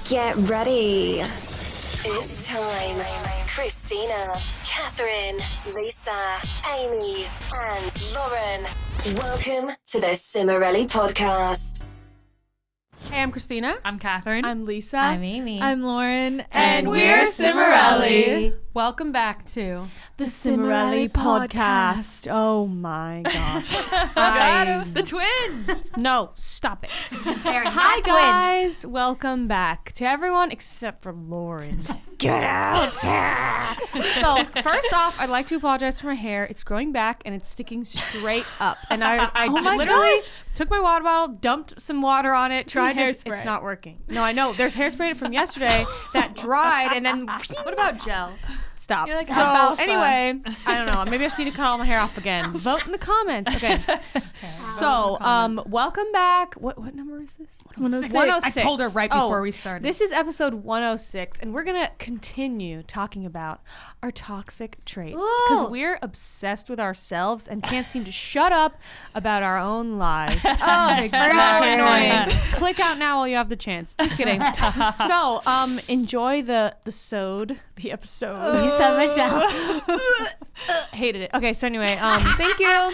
Get ready. It's time. Christina, Catherine, Lisa, Amy, and Lauren. Welcome to the Cimorelli Podcast. Hey, I'm Christina. I'm Catherine. I'm Lisa. I'm Amy. I'm Lauren. And we're Cimorelli. Welcome back to The Cimorelli Podcast. Oh my gosh. The twins. No, stop it. They're Hi not guys. Welcome back to everyone except for Lauren. Get out. So first off, I'd like to apologize for my hair. It's growing back and it's sticking straight up. And I literally took my water bottle, dumped some water on it, tried to, it's not working. No, I know. There's hairspray from yesterday that dried and then What about gel? stop. You're like So alfalfa. anyway, I don't know. Maybe I just need to cut all my hair off again. Vote in the comments. Okay. So, welcome back. What number is this? 106. I told her right before we started. This is episode 106, and we're gonna continue talking about our toxic traits because we're obsessed with ourselves and can't seem to shut up about our own lies. Oh, so annoying. Click out now while you have the chance. Just kidding. So, enjoy the episode. Lisa Michelle. Hated it. Okay, so anyway, thank you.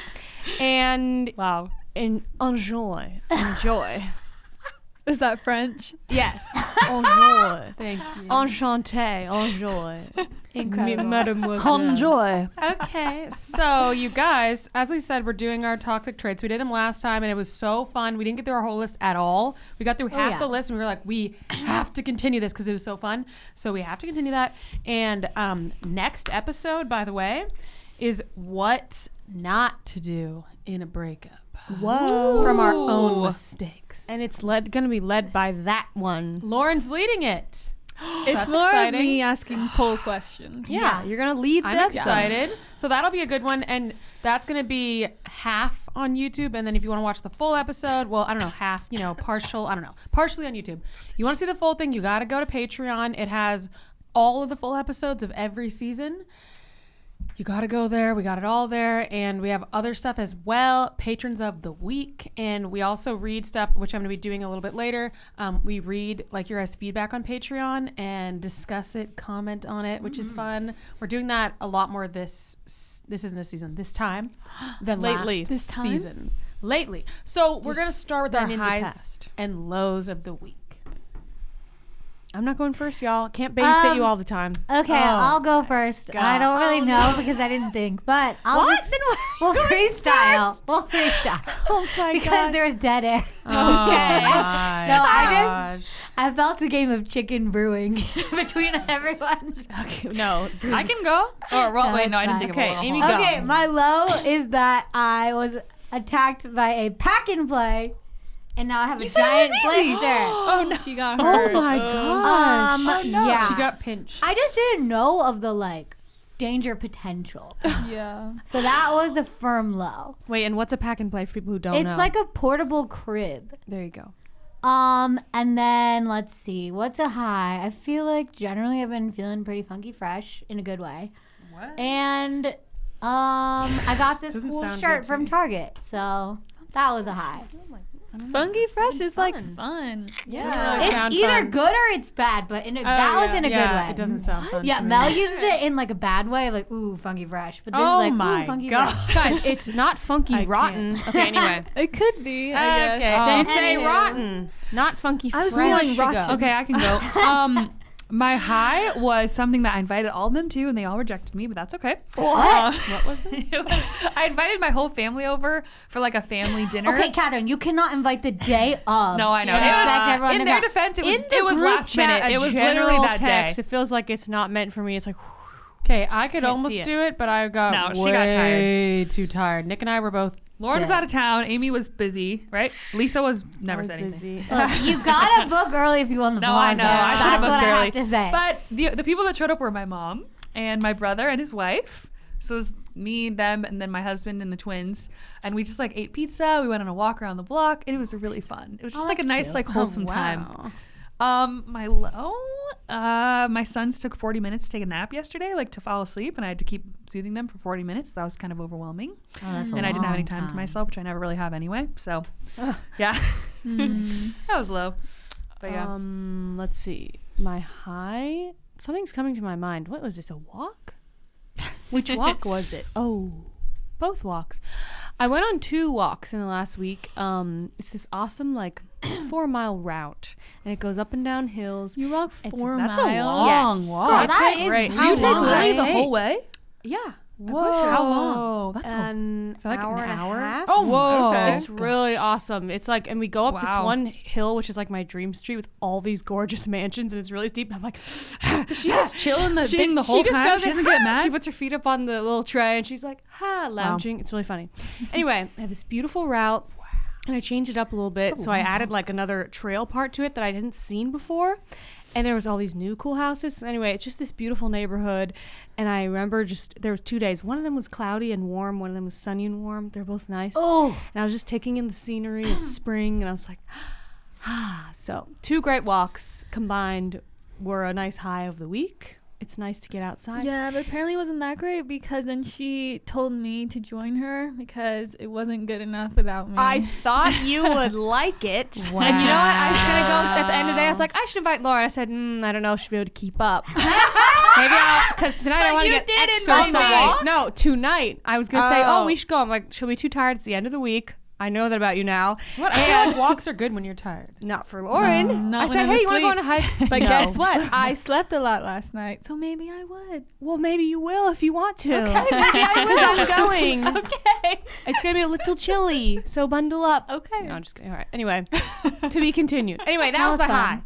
And Wow. enjoy. Is that French? Yes. Enjoy. Thank you. Enchanté. Enjoy. Incredible. Mademoiselle. Enjoy. Okay, so you guys, as we said, we're doing our toxic traits. We did them last time, and it was so fun. We didn't get through our whole list at all. We got through half the list, and we were like, we have to continue this because it was so fun. So we have to continue that. And next episode, by the way, is what not to do in a breakup. Whoa. From our own mistakes. And it's gonna be led by that one. Lauren's leading it. It's That's more exciting. of me asking poll questions. Yeah, you're gonna lead I'm them. excited. So that'll be a good one. And that's going to be half on YouTube. And then if you want to watch the full episode, well, I don't know, half, partial, I don't know, partially on YouTube. You want to see the full thing, you got to go to Patreon. It has all of the full episodes of every season. You got to go there. We got it all there. And we have other stuff as well, patrons of the week. And we also read stuff, which I'm going to be doing a little bit later. We read like your guys' feedback on Patreon and discuss it, comment on it, which is fun. We're doing that a lot more this isn't a season, this time than Lately. last This time? season. Lately. So we're going to start with our than in the highs past. and lows of the week. I'm not going first, y'all. Can't babysit you all the time. Okay, I'll go first. God. I don't really know because I didn't think, but I'll just we'll freestyle. We'll freestyle. Oh my Because there's dead air. Oh Okay. my No, gosh. I felt a game of chicken brewing between everyone. Okay, no. I can go. Or well, wait, no, I didn't think Okay, of it. Amy, Hold go. on. Okay, my low is that I was attacked by a pack and play, and now I have a giant blister. Oh no, she got Oh hurt. my gosh. Yeah. She got pinched. I just didn't know of the danger potential. Yeah. So that was a firm low. Wait, and what's a pack and play for people who don't know? It's like a portable crib. There you go. And then let's see, what's a high? I feel like generally I've been feeling pretty funky fresh in a good way. What? And I got this Doesn't cool sound shirt good to from me. Target. So that was a high. Funky Fresh is like fun. Yeah. Really It's sound either fun. good or it's bad, but that was in a good Yeah, way. it doesn't sound fun. Yeah, to me. Mel uses it in like a bad way, like ooh, funky fresh. But this Oh is like my ooh, funky God. fresh. Guys, it's not funky I rotten. can't. Okay, anyway. It could be, I guess. Okay. Then say Anywho. rotten, not funky I was fresh. feeling rotten. Okay, I can go. My high was something that I invited all of them to, and they all rejected me, but that's okay. What? What was it? I invited my whole family over for like a family dinner. Okay, Catherine, you cannot invite the day of. No, I know. And It was- expect everyone in to their go. defense, it In was the group last chat, minute. a It was literally general that text. day. It feels like it's not meant for me. It's like, Okay, I could Can't almost see it. do it, but I got No, she got tired. way too tired. Nick and I were both Lauren was dead. out of town. Amy was busy, right? Lisa was never I was said anything. busy. Look, you gotta book early if you want the No, I know. I should have That's what booked I early. have to say. But the people that showed up were my mom and my brother and his wife. So it was me, them, and then my husband and the twins. And we just ate pizza. We went on a walk around the block, and it was really fun. It was just a that's nice, cute. wholesome wow. time. My low, my sons took 40 minutes to take a nap yesterday, to fall asleep, and I had to keep soothing them for 40 minutes. That was kind of overwhelming. that's a And I didn't have any long time for myself, which I never really have anyway. So, yeah, that was low. But yeah. Let's see. My high. Something's coming to my mind. What was this? A walk? Which walk was it? Oh, both walks. I went on 2 walks in the last week. It's this awesome 4-mile route, and it goes up and down hills. You walk It's- 4 That's miles. a long Yes. walk. Girl, that is great. Do you take long Lily I the take. whole way? Yeah. Whoa. How long? That's An like an hour and a hour? half. Oh, whoa. okay. It's really awesome. It's like, and we go up this Wow. one hill, which is like my dream street with all these gorgeous mansions, and it's really steep. And I'm like, Does she just chill in the thing the whole just time? goes She and, doesn't get mad? She puts her feet up on the little tray, and she's like, lounging. It's really funny. Anyway, I have this beautiful route, and I changed it up a little bit. So I added like another trail part to it that I hadn't seen before. And there was all these new cool houses. So anyway, it's just this beautiful neighborhood. And I remember there was 2 days. One of them was cloudy and warm. One of them was sunny and warm. They're both nice. Oh. And I was just taking in the scenery of spring. And I was like, So 2 great walks combined were a nice high of the week. It's nice to get outside. Yeah, but apparently it wasn't that great because then she told me to join her because it wasn't good enough without me. I thought you would like it. And you know what? I was going to go at the end of the day. I was like, I should invite Laura. I said, I don't know if she'll be able to keep up. Maybe because tonight I want to get exercise. No, tonight. I was going to say, we should go. I'm like, she'll be too tired. It's the end of the week. I know that about you now. What? I feel like walks are good when you're tired. Not for Lauren. not I when said, I'm hey, you want to go on a asleep. hike? But No. guess what? I slept a lot last night, so maybe I would. Well, maybe you will if you want to. Okay, maybe I Because I'm going. Okay. It's going to be a little chilly, so bundle up. Okay. No, I'm just kidding. All right. Anyway, to be continued. Anyway, that was my was fun. high.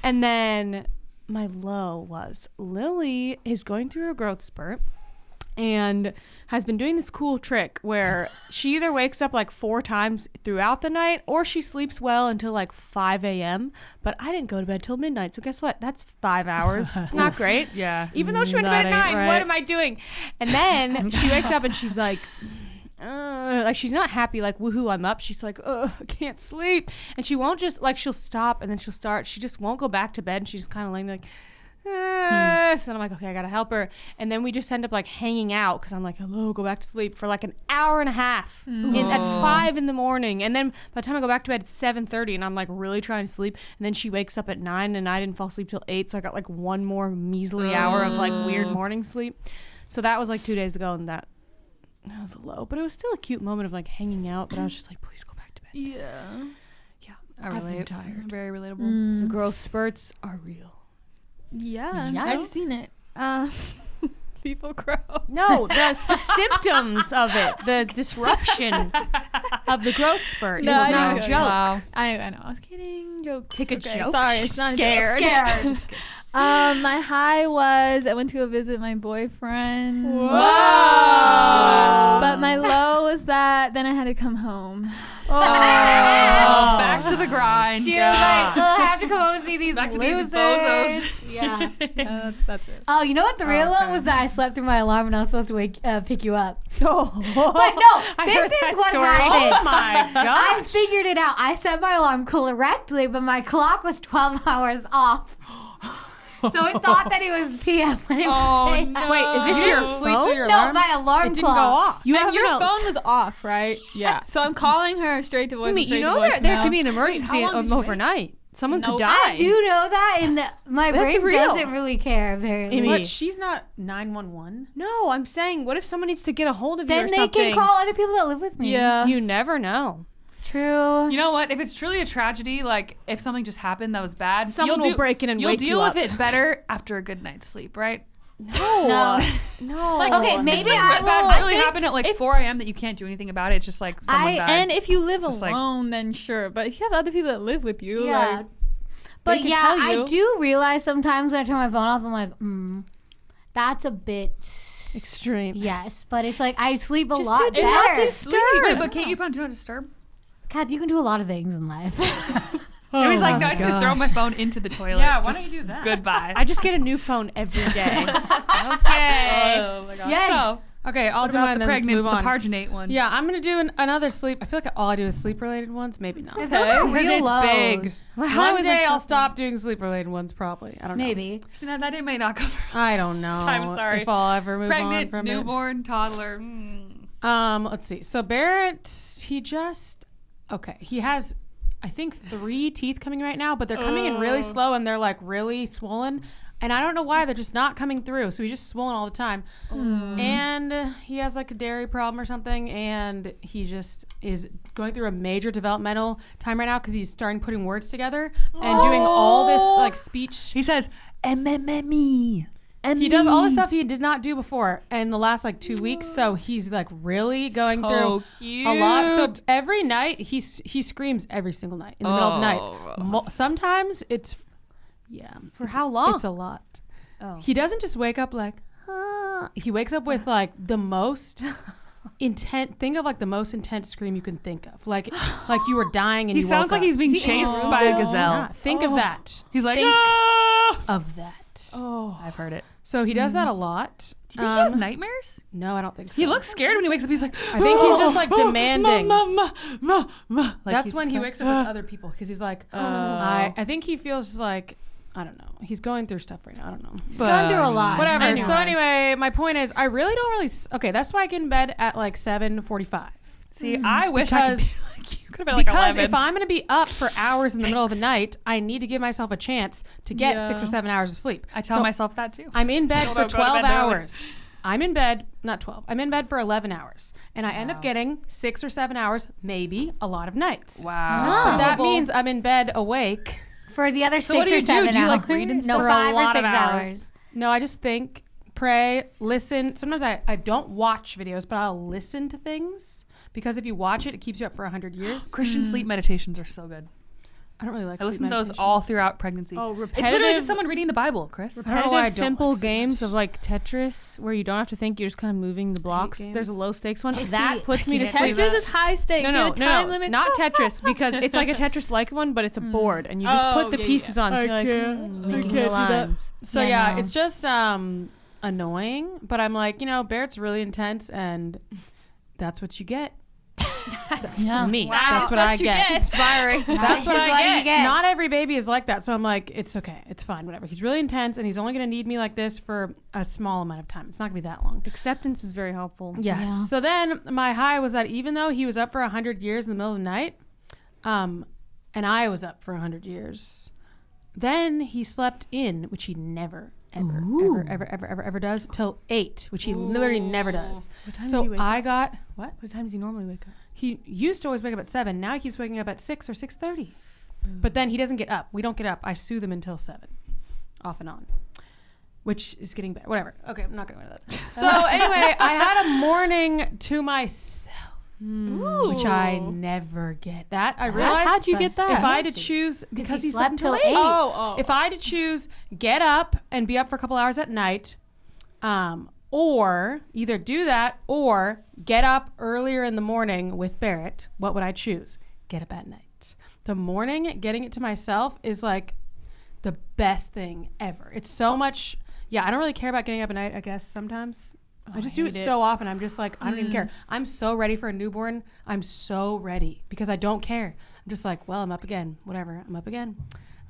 And then my low was Lily is going through a growth spurt and has been doing this cool trick where she either wakes up like 4 times throughout the night or she sleeps well until like 5 a.m. But I didn't go to bed till midnight. So guess what? That's 5 hours. Not great. Yeah. Even though she went to That bed at ain't 9, right. what am I doing? And then she wakes up and she's like she's not happy, like, woohoo, I'm up. She's like, I can't sleep. And she won't just, like, she'll stop and then she'll start. She just won't go back to bed. And she's just kind of laying there like, So I'm like, okay, I got to help her. And then we just end up, like, hanging out because I'm like, hello, go back to sleep for, like, an hour and a half at 5 in the morning. And then by the time I go back to bed, it's 7:30 and I'm, like, really trying to sleep. And then she wakes up at 9 and I didn't fall asleep till 8. So I got, like, 1 more measly hour of, like, weird morning sleep. So that was, like, 2 days ago, and that was a low, but it was still a cute moment of like hanging out. But I was just like, please go back to bed. Yeah. Yeah, I I've been relate. tired. Very relatable. The growth spurts are real. Yeah. Yikes. I've seen it. People grow. No, the symptoms of it, the disruption of the growth spurt No, is I not know. a joke. Wow. I know. I was kidding. Jokes. Take a Okay, joke. Sorry, it's not Scared. a joke. My high was I went to go visit my boyfriend. Whoa. But my low was that then I had to come home. Oh, back to the grind. She was like, I have to come home and see these Back to these losers. bozos. Yeah. That's it. Oh, you know what the real okay. one was that I slept through my alarm and I was supposed to pick you up. Oh. But no, I this heard is that what story. happened. Oh my I gosh. figured it out. I set my alarm correctly, but my clock was 12 hours off. So it thought that it was PM when it was AM. Wait, is this You your didn't sleep phone? through your No, alarm? my alarm It didn't clock. go off. You And have your no- phone was off, right? Yeah. So I'm calling her straight to voice. Wait, you know there could be an emergency how long did you wait? overnight. Someone could Nope. die. I do know that, and my That's brain real. doesn't really care, apparently. Amy. What? She's not 911. No, I'm saying, what if someone needs to get a hold of you Then or they something? can call other people that live with me. Yeah. You never know. True. You know what? If it's truly a tragedy, like if something just happened that was bad, Someone will break in and you'll wake deal you with up. it better after a good night's sleep, right? No. Like, okay, maybe Like, I what bad will. really happened at like 4 a.m. that you can't do anything about it. It's just like someone died. And if you live Just like- alone, then sure. But if you have other people that live with you, Yeah. like, But they can yeah, tell I you. do realize sometimes when I turn my phone off, I'm like, that's a bit. Extreme. Yes, but it's like I sleep a Just lot do not better. disturb. Wait, but can't you put on Do Not Disturb? Katz, you can do a lot of things in life. And he's like, no, I'm just gonna throw my phone into the toilet. Yeah, why Just don't you do that? Goodbye. I just get a new phone every day. Okay. Oh my god. Yes. So, Okay, I'll what do about mine the and then let's pregnant, move the on. parginate one? Yeah, I'm gonna do another sleep. I feel like all I do is sleep-related ones. Maybe not. Those are Because real it's lows. big. How One was I day I'll sleeping? stop doing sleep-related ones. Probably. I don't know. Maybe. Christina, that day might not come. I don't know. I'm sorry. If I'll ever move on Pregnant, from newborn, toddler. it. Let's see. So Barrett, he has I think 3 teeth coming right now, but they're coming in really slow and they're like really swollen. And I don't know why, they're just not coming through. So he's just swollen all the time. And he has like a dairy problem or something. And he just is going through a major developmental time right now because he's starting putting words together and doing all this like speech. He says, "M-M-M-E." He does all the stuff he did not do before in the last like 2 weeks. So he's like really going through a lot. So every night he screams every single night in the middle of the night. Sometimes it's how long? It's a lot. He doesn't just wake up like, he wakes up with like the most think of like the most intense scream you can think of. Like you were dying and He you sounds woke like up. he's being chased by a gazelle. Yeah, think of that. He's like, Think "Ah!" of that. I've heard it. So he does that a lot. Do you think he has nightmares? No, I don't think so. He looks scared when he wakes up. He's like, I think he's just like demanding. Like That's he's when just he like, wakes up with other people because he's like, I think he feels just like, I don't know. He's going through stuff right now. I don't know. Gone through a lot. Whatever. Anyway. So anyway, my point is, I really don't really. Okay, that's why I get in bed at like 7:45. See, I wish I could Because- be like you. Could have been like Because 11. if I'm going to be up for hours in the middle of the night, I need to give myself a chance to get 6 or 7 hours of sleep. I tell So myself that too. I'm in bed Still for don't go to 12 bed early. hours. I'm in bed, not 12. I'm in bed for 11 hours. And I end up getting 6 or 7 hours, maybe a lot of nights. Wow. So that means I'm in bed awake. For the other So what 6 do or you do? 7 Do you, hours. like, read and No, stuff? For a 5 or lot 6 of hours. hours. No, I just think, pray, listen. Sometimes I don't watch videos, but I'll listen to things. Because if you watch it, it keeps you up for 100 years. Christian sleep meditations are so good. I don't really like I sleep listen to those meditations. all throughout pregnancy. Oh, It's literally repetitive- just someone reading the Bible, Chris. I don't know why I Repetitive, don't simple like sleep games of like Tetris where you don't have to think, you're just kind of moving the blocks. There's a games. low stakes one. see, That puts me to sleep. Tetris is high stakes. No, You no, have a time no, limit. not Tetris because it's like a Tetris-like one, but it's a board, and you just put the pieces on. So you're like making the lines. So Yeah, yeah, no. it's just annoying. But I'm like, Barrett's really intense, and that's what you get. That's me. That's what I get. Inspiring. That's what That's I what get. you get. Not every baby is like that. So I'm like, it's okay. It's fine. Whatever. He's really intense, and he's only going to need me like this for a small amount of time. It's not going to be that long. Acceptance is very helpful. Yes. Yeah. So then my high was that even though he was up for 100 years in the middle of the night, and I was up for 100 years, then he slept in, which he never, ever does, till 8, which he literally never does. What time do So you wake I got, what? What time does he normally wake up? He used to always wake up at 7. Now he keeps waking up at 6 or 6:30. But then he doesn't get up. We don't get up. I soothe him until 7, off and on, which is getting bad. Whatever. Okay, I'm not going to go into that. So anyway, I had a morning to myself, which I never get. That I realized. How'd you get that? If I had to choose, because he slept until 8. Oh. If I had to choose, get up and be up for a couple hours at night, or either do that or get up earlier in the morning with Barrett, what would I choose? Get up at night. The morning, getting it to myself is like the best thing ever. It's so much. Yeah, I don't really care about getting up at night, I guess, sometimes. I just do it so often. I'm just like, I don't even care. I'm so ready for a newborn. I'm so ready because I don't care. I'm just like, well, I'm up again. Whatever. I'm up again.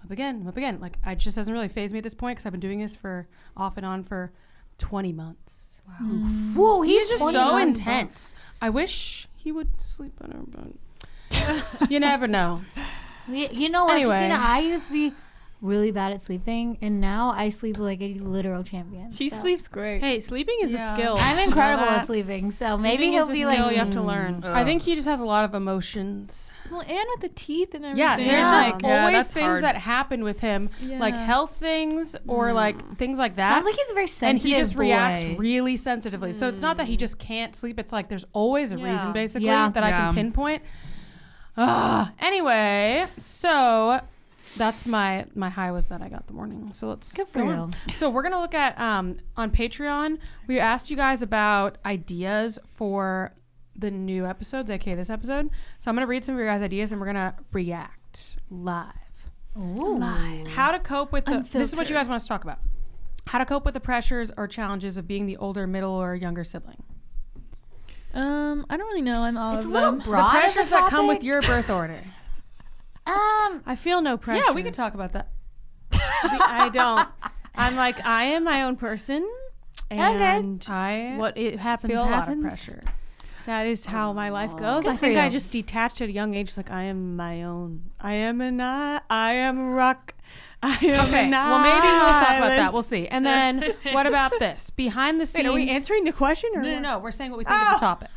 Up again. I'm up again. Like, it just doesn't really faze me at this point because I've been doing this for off and on for 20 months. Wow. Whoa, He's just 20 so months. intense. I wish he would sleep better, but you never know. You know what, Anyway. Christina? I used to be really bad at sleeping, and now I sleep like a literal champion. She so. sleeps great. Hey, sleeping is a skill. I'm You know incredible that? at sleeping, so maybe Sleeping he'll is a be skill like, you have to learn. I think he just has a lot of emotions. Well, and with the teeth and everything. Yeah, there's Yeah. just Yeah, always that's things hard. that happen with him, like Yeah. health things or like things like that. sounds like he's a very and sensitive he just boy. reacts really sensitively. So it's not that he just can't sleep. It's like there's always a reason, basically, Yeah. that I Yeah. can pinpoint. Anyway, so that's my high was that I got the morning. So let's Good for go on. So we're gonna look at on Patreon. We asked you guys about ideas for the new episodes, aka this episode. So I'm gonna read some of your guys' ideas and we're gonna react live. How to cope with the this is what you guys want us to talk about. How to cope with the pressures or challenges of being the older, middle, or younger sibling. I don't really know. I'm all It's a of little them. broad. The as a pressures that come with topic. your birth order. I feel no pressure. Yeah, we can talk about that. I don't. I'm like, I am my own person, and I what it happens feel a lot of happens. pressure. That is how my life goes. Good I for think I you. just detached at a young age. Like I am my own. I am a rock. I am Okay, an well, maybe we'll talk about that. island. We'll see. And then what about this? Behind the scenes. Wait, are we answering the question or No, no, what? no. We're saying what we think of the topic.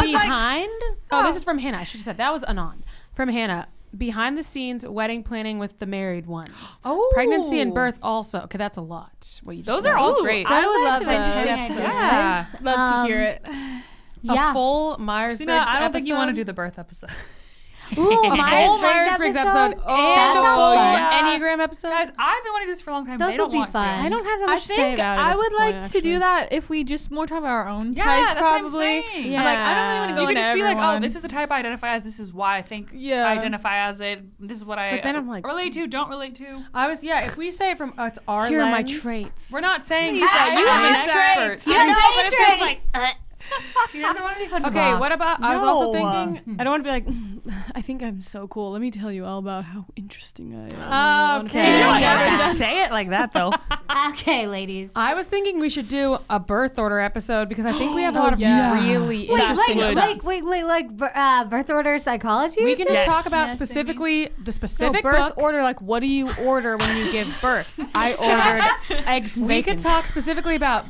Behind. Oh, this is from Hannah. I should have said that was Anon. From Hannah. Behind the scenes wedding planning with the married ones. Oh. Pregnancy and birth also. Okay, that's a lot. What you just Those said. are all Ooh, great. I would Those are love some to. interesting Yeah. ideas. Love to hear it. Yeah. A full Myers-Briggs Christina, I don't think you want to episode. do the birth episode. Ooh, A full Myers-Briggs episode and That a sounds full fun. Enneagram episode. Guys, I've been wanting to do this for a long time. Those they don't would be want fun. I don't have that I much to say think about it. I at would this like point, to do actually. that if we just more talk about our own Yeah, types, that's what I'm probably. saying. I'm like, I don't really want to go You could into just be like, oh, everyone. this is the type I identify as. This is why I think Yeah. I identify as it. This is what I But then I'm like- relate to, don't relate to. I was if we say it from it's our Here are my lens, traits. We're not saying Yeah, that you I'm an have expert. You know, but it feels like she doesn't want to be put in a Okay, box. what about I was also No. thinking I don't want to be like, I think I'm so cool. Let me tell you all about how interesting I am. Okay. You don't Yeah. have to say it like that though. Okay, ladies. I was thinking we should do a birth order episode because I think we have a lot of yeah. really Wait, interesting stuff. birth order psychology? We can just Yes. talk about Yes, specifically the No, specific birth book. order. Like, what do you order when you give birth? I ordered eggs and We bacon. could talk specifically about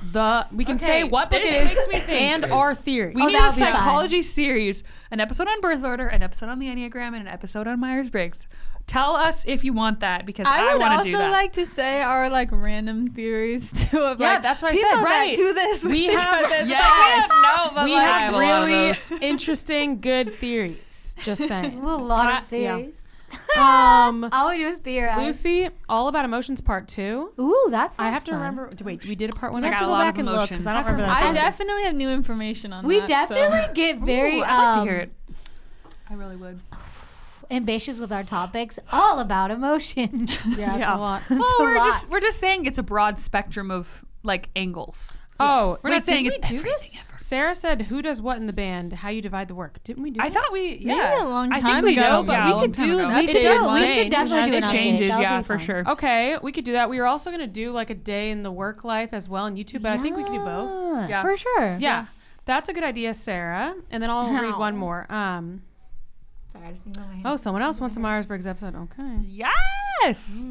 we can say Okay, what book it this is makes me think. and our theory. We need that a would be fun. psychology series, an episode on birth order, an episode on the Enneagram, and an episode on Myers-Briggs. Tell us if you want that because I I would want also to do that. like to say our like random theories too. Of, Yeah, like, that's what I people said. that Right. do this. We have Yes. No, but we like, have have a lot of really those. interesting good theories. Just saying. a lot of theories. All we do is theorize. Lucy, All About Emotions Part 2. Ooh, that's I have to remember. Wait, we did a Part 1. I I got have to a go lot back of and look because I don't emotions. remember that. I part. definitely have new information on We that. definitely get very I'd like to hear it. I really would. ambitious with our topics, all about emotion. Yeah, it's a lot. Well, a we're lot. we're just saying it's a broad spectrum of like angles. Oh, We're not saying it's do everything this? Sarah said, "Who does what in the band? How you divide the work?" Didn't we do? I that? thought we Maybe yeah a long I time think we ago, do. but Yeah, we a long could time do ago. an We update. could do. one. We should definitely do It an changes, update. yeah, That'll be for fun. sure. Okay, we could do that. We were also gonna do like a day in the work life as well on YouTube, but I think we could do both. Yeah, Yeah. for sure. Yeah, that's a good idea, Sarah. And then I'll read one more. Sorry, I just think about my hand. Oh, someone else wants a Myers-Briggs episode. Okay. Yes.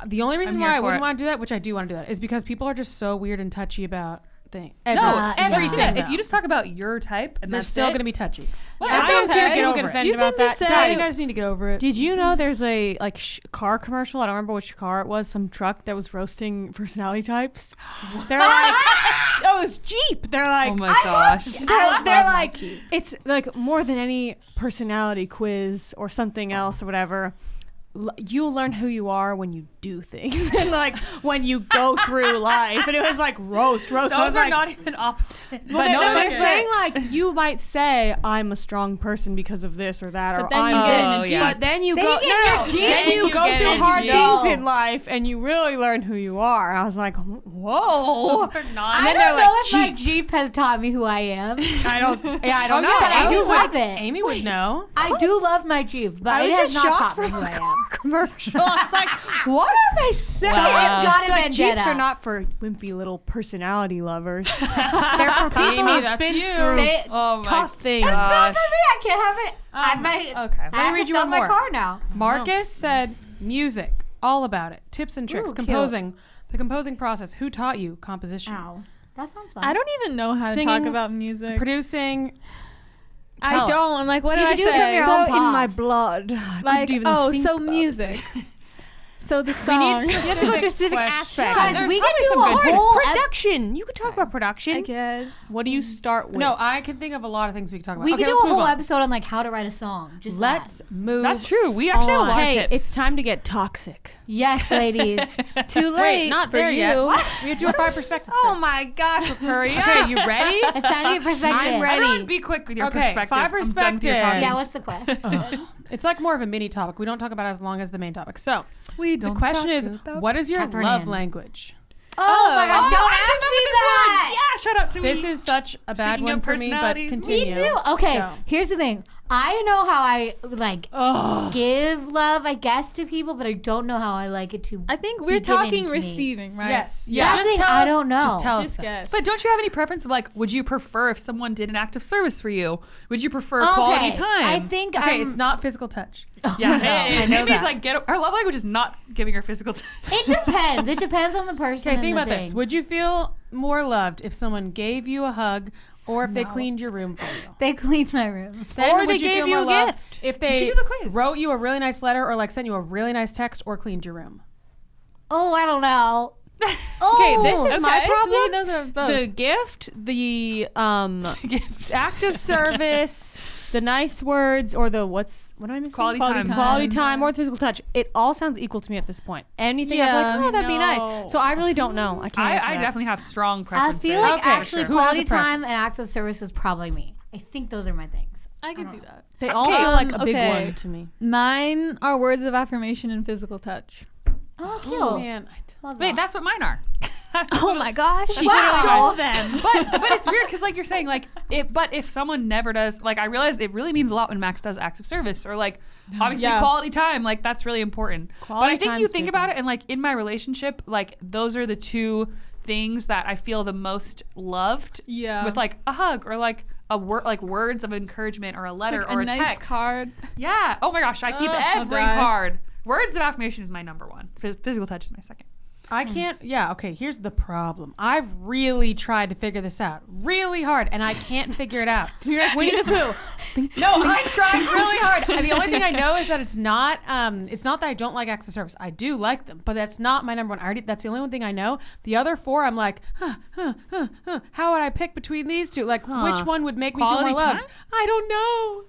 The only reason I'm why here I for wouldn't it. want to do that, which I do want to do that, is because people are just so weird and touchy about things. No, everything. Christina, if though. you just talk about your type and they're that's still it, going to be touchy. Well, That's I what I'm saying. okay. People Get get offended offended. about that. say- Yeah, you guys need to get over it. Did you know there's a like car commercial? I don't remember which car it was. Some truck that was roasting personality types. They're like, oh, it's Jeep. They're like, Oh my gosh. they're like, it's like more than any personality quiz or something else or whatever. You'll learn who you are when you do things and like when you go through life. And it was like roast. I Those was are like, not even opposite. But no, they're okay. saying like you might say I'm a strong person because of this or that, or then I'm you get this. in a Jeep. But then you Then go, you get in a Jeep. then you You go get through in a hard Jeep. things in life, and you really learn who you are. I was like, whoa. Those are not. And I then they're don't know like, if my Jeep. Jeep has taught me who I am. I don't know. but I do love it. Amy would know. I do love my Jeep, but I it was has just not shocked taught me from who a I car am. commercial. I was like, what are they saying? Wow. It's got a Like, vendetta. Jeeps are not for wimpy little personality lovers. They're for people Amy, who've that's been you. through They- Oh my tough things. It's not gosh. for me. I can't have it. I might. Okay. I have read to you sell one my more. car now. Marcus said music, all about it. Tips and tricks, Ooh, cute. composing, the composing process. Who taught you composition? Ow. That sounds fun. I don't even know how to Singing, talk about music. Producing. I Tell don't. us. I'm like, what You did I can do it from say? your own in pod. my blood. I Like, couldn't even oh, think so about it. music. So the need song. specific You have to go through specific questions. aspects. Guys, There's we could probably do some a good tips. whole Production. You could talk about production. I guess. What do you start with? No, I can think of a lot of things we could talk about. We okay, could do let's a move whole on. episode on like how to write a song. Just Let's move. That's true. We actually have a lot Hey, of tips. it's time to get toxic. Yes, ladies. Too late. Wait, not for there you. yet. We have to do 5 perspectives. Oh first. my gosh, let's hurry up. Okay, you ready? It's time to get perspective. I'm ready. Everyone be quick with your Okay, perspective. 5 I'm done with your perspectives. talking. Yeah, what's the question? It's like more of a mini topic. We don't talk about it as long as the main topic. So, We the don't question talk is, about- what is your Catherine love Ann. language? Oh my gosh, don't I ask me remember that. this one. Yeah, shout out to This me. is such a bad Speaking one of for me, but personalities, me continue. Me too. Okay, Go. here's the thing. I know how I like give love, I guess, to people, but I don't know how I like it to. I think be we're given talking to me. receiving, right? Yes. That's the thing, I don't know. Just tell us Just that. guess. But don't you have any preference of like, would you prefer if someone did an act of service for you? Would you prefer quality time? I think Okay, it's not physical touch. Yeah, I know Amy's that. like, her love language is not giving her physical touch. It depends. It depends on the person. Okay, and think the about this. thing. Would you feel more loved if someone gave you a hug or if they cleaned your room for you? They cleaned my room. Then Or would they you gave feel you more a loved gift. if should they do the quiz. wrote you a really nice letter or like sent you a really nice text or cleaned your room? Oh, I don't know. Okay, this is my Okay, so problem. maybe those are both. The gift, the act of service, the nice words, or the what am I missing? Quality time. Quality time, or the physical touch. It all sounds equal to me at this point. Anything I'm Yeah. like, oh, that'd be No. nice. So I really don't know. I can't. answer I that. definitely have strong I preferences. feel like Okay, actually sure. Who has a quality time and preference? acts of service is probably me. I think those are my things. I could see that. They all Okay, feel like a big okay. one to me. Mine are words of affirmation and physical touch. Oh, cute. Oh, man. Love Wait, that. that's what mine are. Oh my gosh. She stole them. But it's weird because like you're saying like but if someone never does, like I realize it really means a lot when Max does acts of service or like obviously Yeah. quality time, like that's really important. But Quality I think you time's think big about one. it and like in my relationship, like those are the two things that I feel the most loved. Yeah. With like a hug or like a word, like words of encouragement or a letter Like or a nice text. card. Yeah. Oh my gosh, I keep I'll every die. card. Words of affirmation is my number one. Physical touch is my second. I can't. Yeah. Okay. Here's the problem. I've really tried to figure this out really hard, and I can't figure it out. Winnie the Pooh. No, I tried really hard. And the only thing I know is that it's not. It's not that I don't like acts of service. I do like them, but that's not my number one. That's the only one thing I know. The other four, I'm like, how would I pick between these two? Like, which one would make me feel Quality more loved? time? I don't know.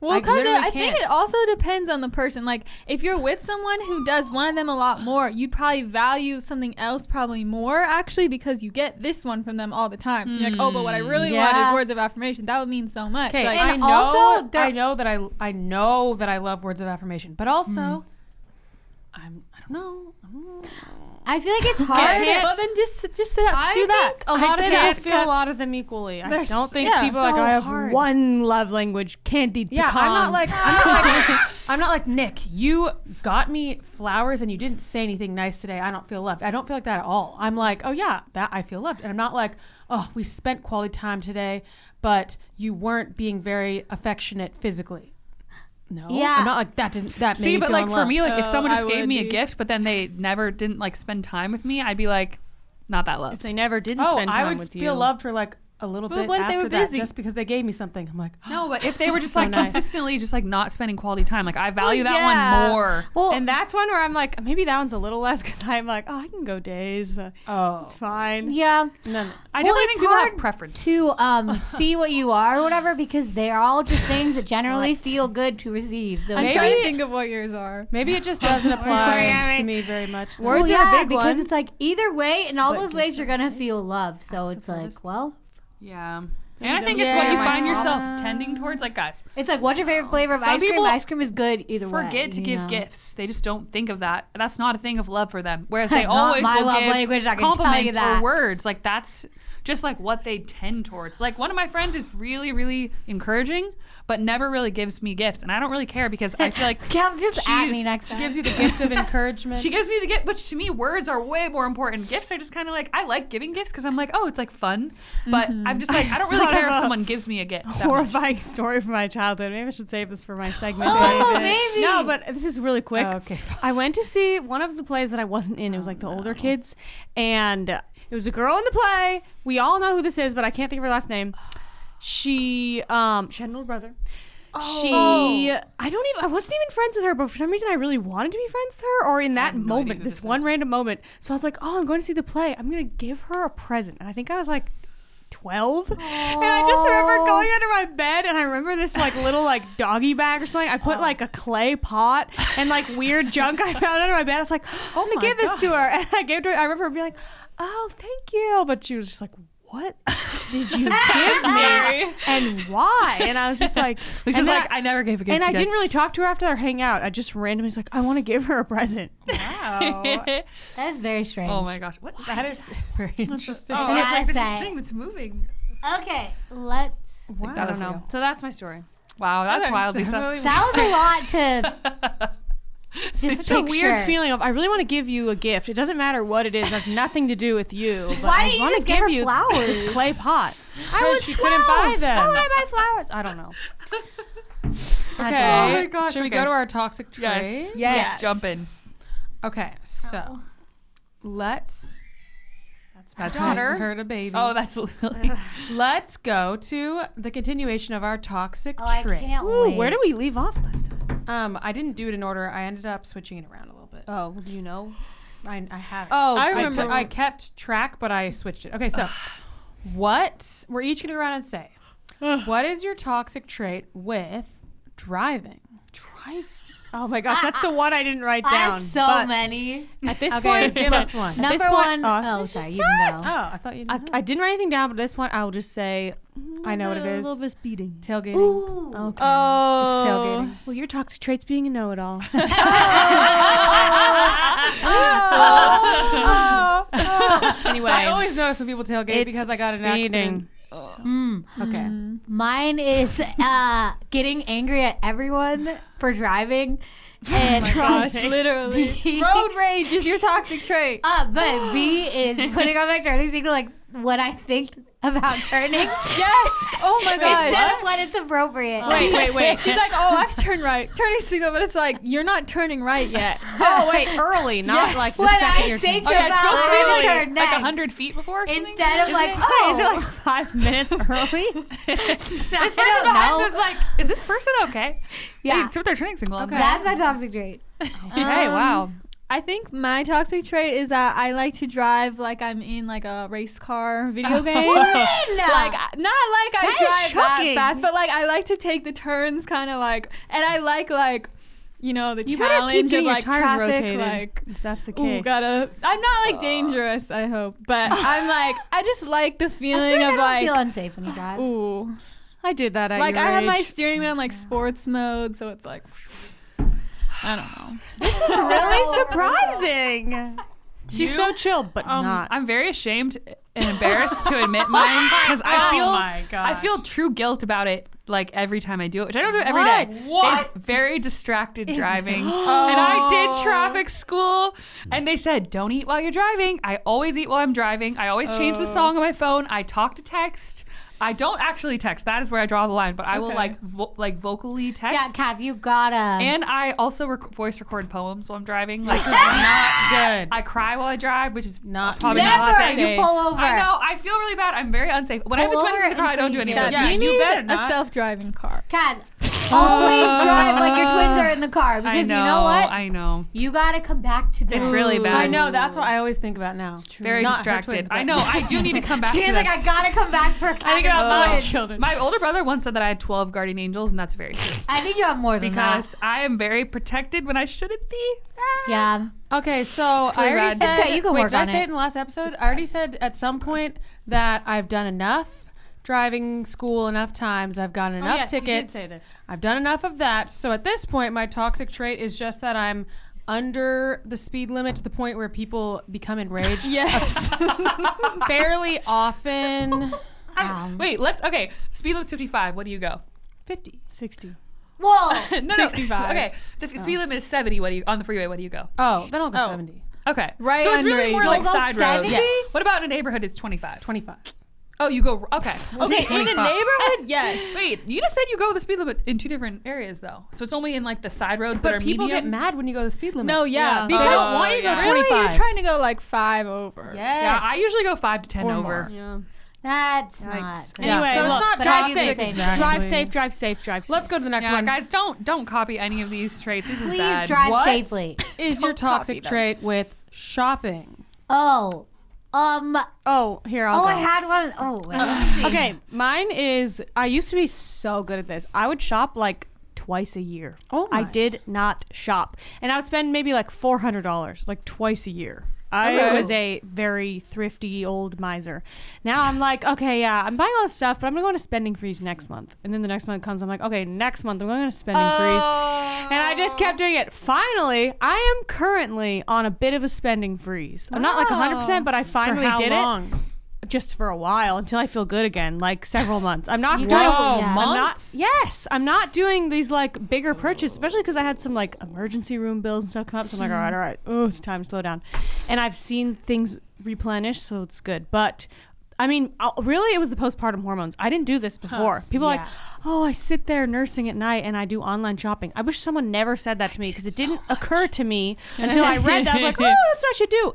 Well, I because literally I think it can't. also depends on the person. Like, if you're with someone who does one of them a lot more, you'd probably value something else probably more, actually, because you get this one from them all the time. So you're like, oh, but what I really want Yeah. is words of affirmation. That would mean so much. Okay, Like, I And know. also, there- I know that I know that I love words of affirmation, but also, I don't know. I feel like it's I hard. can't- well, then just do that. think a lot of people can't feel cut- a lot of them equally. I They're don't think yeah. people are like so I have hard. one love language, candied Yeah, pecans. I'm not like Nick. You got me flowers and you didn't say anything nice today. I don't feel loved. I don't feel like that at all. I'm like, oh yeah, that I feel loved, and I'm not like, oh, we spent quality time today, but you weren't being very affectionate physically. No, Yeah. I'm not like that. That made See, me but feel like for unloved. me, like if Oh, someone just I gave would me a be. gift, but then they never didn't like spend time with me, I'd be like, not that if loved. they never didn't oh, spend time I would with feel you. loved for like a little But bit what if they after were that, busy? just because they gave me something. I'm like, No, but if they were just So like nice. consistently just like not spending quality time, like I value that yeah. one more. Well, And that's one where I'm like, maybe that one's a little less because I'm like, oh, I can go days. oh, It's fine. yeah. no. I Well, definitely it's think people have hard preferences. to see what you are or whatever because they're all just things that generally feel good to receive. So I'm it's trying like, to think of what yours are. Maybe it just doesn't apply to me very much. Words well, are a yeah, big because one. it's like either way, in all But those ways, you're gonna feel loved. So it's like, well, Yeah. And I think it's what you Yeah. find yourself tending towards. Like, guys, it's like, what's your favorite flavor of Some ice cream? people Ice cream is good either way. forget to you give know? gifts. They just don't think of that. That's not a thing of love for them. Whereas they That's not always my will love give language, I can tell you compliments that. or words. Like that's just like what they tend towards. Like one of my friends is really, really encouraging, but never really gives me gifts, and I don't really care because I feel like Cal, just at me she's- next She time. gives you the gift of encouragement. she gives me the gift, but to me, words are way more important. Gifts are just kind of like I like giving gifts because I'm like, oh, it's like fun, but I'm just like I don't really thought care of if a someone gives me a gift. that much. Horrifying story from my childhood. Maybe I should save this for my segment. Oh, maybe. No, but this is really quick. Oh, okay. I went to see one of the plays that I wasn't in. It was like the older kids, and it was a girl in the play. We all know who this is, but I can't think of her last name. She had an older brother. I wasn't even friends with her, but for some reason I really wanted to be friends with her, or in that no idea moment, who this this one is. random moment. So I was like, oh, I'm going to see the play. I'm going to give her a present. And I think I was like 12. And I just remember going under my bed, and I remember this like little like doggy bag or something. I put like a clay pot and like weird junk I found under my bed. I was like, oh, I'm going to give this to her. And I gave it to her. I remember her being like, oh, thank you. But she was just like, what did you give me and why? And I was just like, This and is then like I never gave a gift. and I to didn't really talk to her after our hangout. I just randomly was like, I want to give her a present. Wow. That's very strange. Oh my gosh, what? That is very interesting. Oh, I it's like gotta there's say. this thing that's moving. Okay, let's. I don't know. So that's my story. Wow, that's Okay, wild, so Lisa. really- That was a lot to just It's a weird picture. feeling of I really want to give you a gift. It doesn't matter what it is. It has nothing to do with you. But Why I didn't you want to just give give her you flowers? this clay pot. I Because was she 12. couldn't buy them. Why would I buy flowers? I don't know. Okay. Oh my gosh, Should we okay. go to our toxic trait? Yes. Jump in. Okay, so let's. That's my daughter. Heard a baby. Oh, that's Lily. Let's go to the continuation of our toxic Oh, I trait. can't Ooh, wait. where did we leave off last time? I didn't do it in order. I ended up switching it around a little bit. Oh, do you know? I have it. Oh, I I, remember. I kept track, but I switched it. Okay, so what? We're each going to go around and say, what is your toxic trait with driving? Driving. Oh my gosh, that's the one I didn't write I down. have so but many. At this Okay, point, give us one. At Number this point- one. oh, Oh, sorry, you can go. Oh, I thought you I, didn't. I didn't write anything down, but at this point, I will just say I know what it a is. little bit of speeding. Tailgating. Ooh. Okay. Oh. It's tailgating. Well, your toxic traits being a know-it-all. Anyway, I always notice when people tailgate it's because I got an speeding. accident. Okay. Mine is getting angry at everyone for driving. And Gosh, literally. Road rage is your toxic trait. but B is putting on my turning signal like what I think about turning Yes. Oh my instead god. of when it's appropriate. Wait. She's like, oh, I've turned right. Turning signal, but it's like, you're not turning right yet. Oh, wait, early, not like the when second I you're think Oh, yeah, it's supposed to be about like, turn like next, 100 feet before or something? instead of like, Is oh, it like 5 minutes early? This person behind is like, is this person okay? Yeah. Hey, so they're turning signal. Okay. That's my toxic trait. Okay, wow. I think my toxic trait is that I like to drive like I'm in like a race car video game. Like not like I That is drive that shocking. fast, but like I like to take the turns kind of like, and I like you know the You better keep challenge of getting your like tires traffic rotated. like. If that's the Ooh, case. gotta. I'm not like dangerous, I hope, but I'm like I just like the I feeling feel like I of don't like feel unsafe when you drive. ooh, I did that at like your I have my age. steering wheel in like sports mode, so it's like I don't know. It's really surprising. She's so chill, but not. I'm very ashamed and embarrassed to admit mine because I feel my I gosh. feel true guilt about it like every time I do it, which I don't do it every day. What? It's very distracted driving. And I did traffic school and they said, don't eat while you're driving. I always eat while I'm driving. I always change the song on my phone. I talk to text. I don't actually text. That is where I draw the line, but I will Okay. like vocally text. Yeah, Kath, you gotta. And I also voice record poems while I'm driving. Like, This is not good. I cry while I drive, which is Not probably Never. not safe. You pull over. I know. I feel really bad. I'm very unsafe. When I have the Pull twins in the over car, I don't do until any you of get this. Yeah, you you need better a not. self-driving car. Kath, always drive like your twins are in the car because I know. you know what? I know. You gotta come back to this. It's really bad. I know. That's what I always think about now. Very Not her distracted. twins, I but- know. I do need to come back She's to like, that. I gotta come back for. I think about my kids. children. My older brother once said that I had 12 guardian angels, and that's very true. I think you have more than Because I am very protected when I shouldn't be. that. Yeah. Okay, so I really already bad. said. It's okay, you can wait, work did I on say it. it in the last episode? I already said at some point that I've done enough driving school enough times. I've gotten enough yes, you did tickets. say this. I've done enough of that. So at this point, my toxic trait is just that I'm under the speed limit to the point where people become enraged Yes. fairly often. Wait, okay. Speed limit's 55. What do you go? 50. 60. Whoa. No, 65. Okay. The speed limit is 70. What do you on the freeway? What do you go? Oh, then I'll go Oh. 70. Okay. Right So it's really under more 80. like You'll go side 70? roads. Yes. What about in a neighborhood? It's 25. 25. Oh, you go. Okay. Okay, in a 25. neighborhood, yes. Wait, you just said you go the speed limit in 2 different areas, though. So it's only in like the side roads that are But people medium. get mad when you go the speed limit. No, yeah, Yeah. because They don't want you to go yeah. really 25. you're trying to go like 5 over. Yes. Yeah, I usually go 5 to 10 Or over. more. Yeah. That's Yikes. not. Yeah, Anyway, so it's look, not but I do toxic. the same. Exactly. Drive safe, drive safe, drive safe. Let's go to the next Yeah, one. guys, don't copy any of these traits. This is Please bad. drive What safely. is your Don't copy toxic them. trait with shopping? Oh. Oh, here, I'll Oh, go. I had one. Oh, wait, let's see. Okay, mine is I used to be so good at this. I would shop like twice a year. Oh I my. did not shop. And I would spend maybe like $400 like twice a year. I Okay. was a very thrifty old miser. Now I'm like, okay, yeah, I'm buying all this stuff, but I'm gonna go on a spending freeze next month. And then the next month comes, I'm like, okay, next month I'm going on a spending freeze. And I just kept doing it. Finally, I am currently on a bit of a spending freeze. I'm not like 100%, but I For finally how did long? just for a while until I feel good again, like several months. I'm not You doing. don't- yeah. I'm not doing these like bigger purchases, especially because I had some like emergency room bills and stuff come up. So I'm like, all right, oh, it's time to slow down. And I've seen things replenish, so it's good. But I mean, really, it was the postpartum hormones. I didn't do this before. People are like, oh, I sit there nursing at night and I do online shopping. I wish someone never said that to me because it didn't occur to me until I read that. I was like, oh, that's what I should do.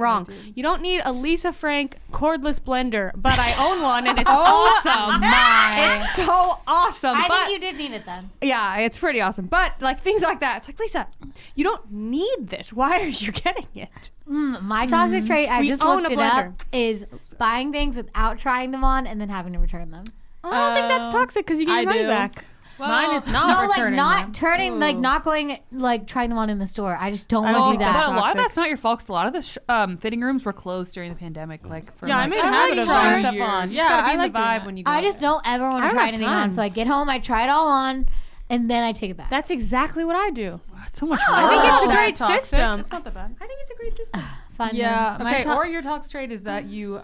Wrong. You don't need a Lisa Frank cordless blender, but I own one and it's awesome. It's so awesome. I but think you did need it then. yeah, it's pretty awesome. But like things like that, it's like, Lisa, you don't need this. Why are you getting it? My toxic trait, I We just own looked a it up, blender. is buying things without trying them on and then having to return them. I don't think that's toxic because you get I your money do. back. Mine is not No, like returning not them. turning, like not going, like trying them on in the store. I just don't I want don't to do think that. But a lot of toxic. that's not your fault. 'Cause a lot of the fitting rooms were closed during the pandemic. Like, for Yeah, I like, made a I habit like of trying buying stuff stuff on. on. You Yeah, just gotta be I in like the doing vibe that. when you go. I just don't ever want I to don't try have anything on. time. So I get home, I try it all on, and then I take it back. That's exactly what I do. it's so much I think work. it's a not great that toxic. system. It's not that bad. I think it's a great system. fun. Yeah, my Okay, to- or your toxic trait is that you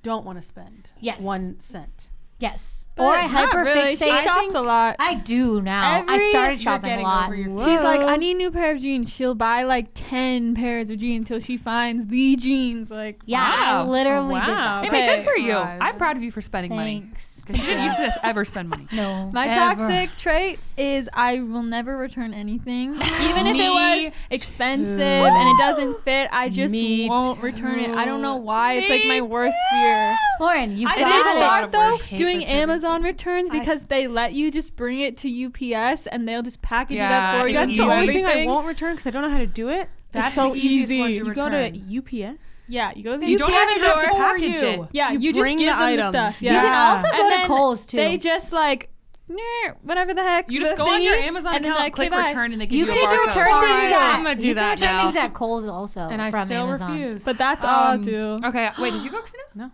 don't want to spend Yes. 1 cent. Yes. Or I Not hyper really. She fixate. shops a lot. I do now. I Every- started You're shopping a getting lot. over your She's like, I need a new pair of jeans. She'll buy like 10 pairs of jeans till she finds the jeans. Like, Yeah, I Wow. literally did Wow. that. Hey, but good for you. Rise. I'm proud of you for spending money. Thanks. Because you didn't used to ever spend money. No. my Ever. toxic trait is I will never return anything. Even if it was expensive and it doesn't fit, I just Me won't return it. I don't know why. It's like my worst fear. Lauren, you I got did a lot start of though work. Hate doing returning Amazon returns because they let you just bring it to UPS and they'll just package it Yeah, up for you. it's That's and the do only thing I everything. won't return because I don't know how to do it. That's so the easiest easy. one to You return. go to UPS. Yeah, you go to the You don't UPS even have to store. package it. Yeah, You you just bring give the them item. the stuff. You Yeah. can also And go to then Kohl's too. They just like, "Nah, whatever the heck. You just the go on your thingy," Amazon and then account, like, click "Okay, bye." return, and they give You you a can barcode. return All things right, at. I'm gonna do you that can return now. things at Kohl's also. And I from still Amazon. refuse. But that's all I do. Okay, wait, did you go, Christina? No.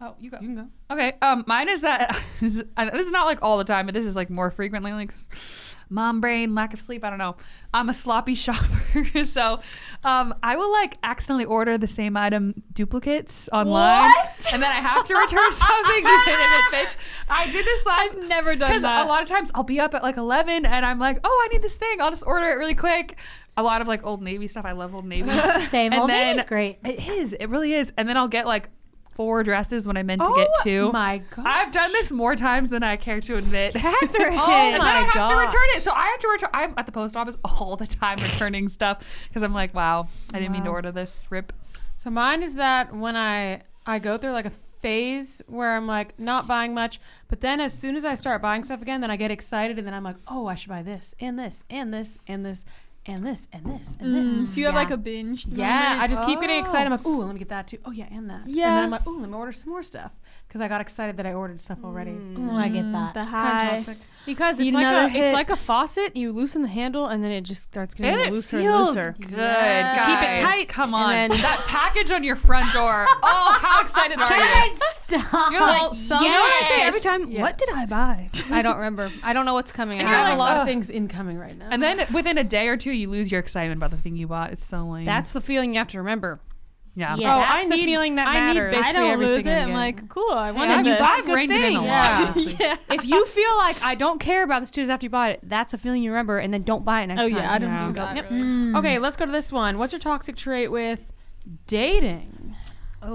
Oh, you go. You can go. Okay, mine is that this is not like all the time, but this is like more frequently, like mom brain, lack of sleep. I don't know. I'm a sloppy shopper, so I will like accidentally order the same item duplicates online, and then I have to return something even if it fits. I did this last. I've never done Because that. a lot of times I'll be up at like 11 and I'm like, oh, I need this thing. I'll just order it really quick. A lot of like Old Navy stuff. I love Old Navy. Same. And Old then- Navy's great. It is. It really is. And then I'll get like 4 dresses when I meant to get 2. my God. I've done this more times than I care to admit. Catherine. And then I have to God. return it. So I have to return. I'm at the post office all the time returning stuff because I'm like, wow, I didn't mean to order this. Rip. So mine is that when I go through like a phase where I'm like not buying much, but then as soon as I start buying stuff again, then I get excited and then I'm like, oh, I should buy this and this and this and this and this and this and this. So you have Yeah. like a binge. Yeah, moment? I just keep getting excited. I'm like, ooh, let me get that too. Oh yeah, and that. And Yeah. then I'm like, ooh, let me order some more stuff because I got excited that I ordered stuff already. Oh, I get that. The It's kind high. of toxic. Because Need it's like another it's hit. like a faucet. You loosen the handle and then it just starts And getting it looser and feels looser. good. Yeah. Guys, Keep it tight, Come and on. then- That package on your front door. Oh, how excited are you? Stop. You're like, You know what I say every Yes. time? Yeah. What did I buy? I don't remember. I don't know what's coming. And I you're have like, a lot ugh. of things incoming right now. And then within a day or two, you lose your excitement about the thing you bought. It's so lame. That's the feeling you have to remember. yeah. Yeah. oh, That's I the need feeling that I need matters. basically I don't everything lose it. I'm I'm getting. like, cool. I Hey, wanted this. I've reined it in a lot. Yeah. Honestly. If you feel like I don't care about this 2 days after you bought it, that's a feeling you remember, and then don't buy it next Oh time. yeah, I don't Yeah. do that. Yep. really. Okay, let's go to this one. What's your toxic trait with dating? Okay,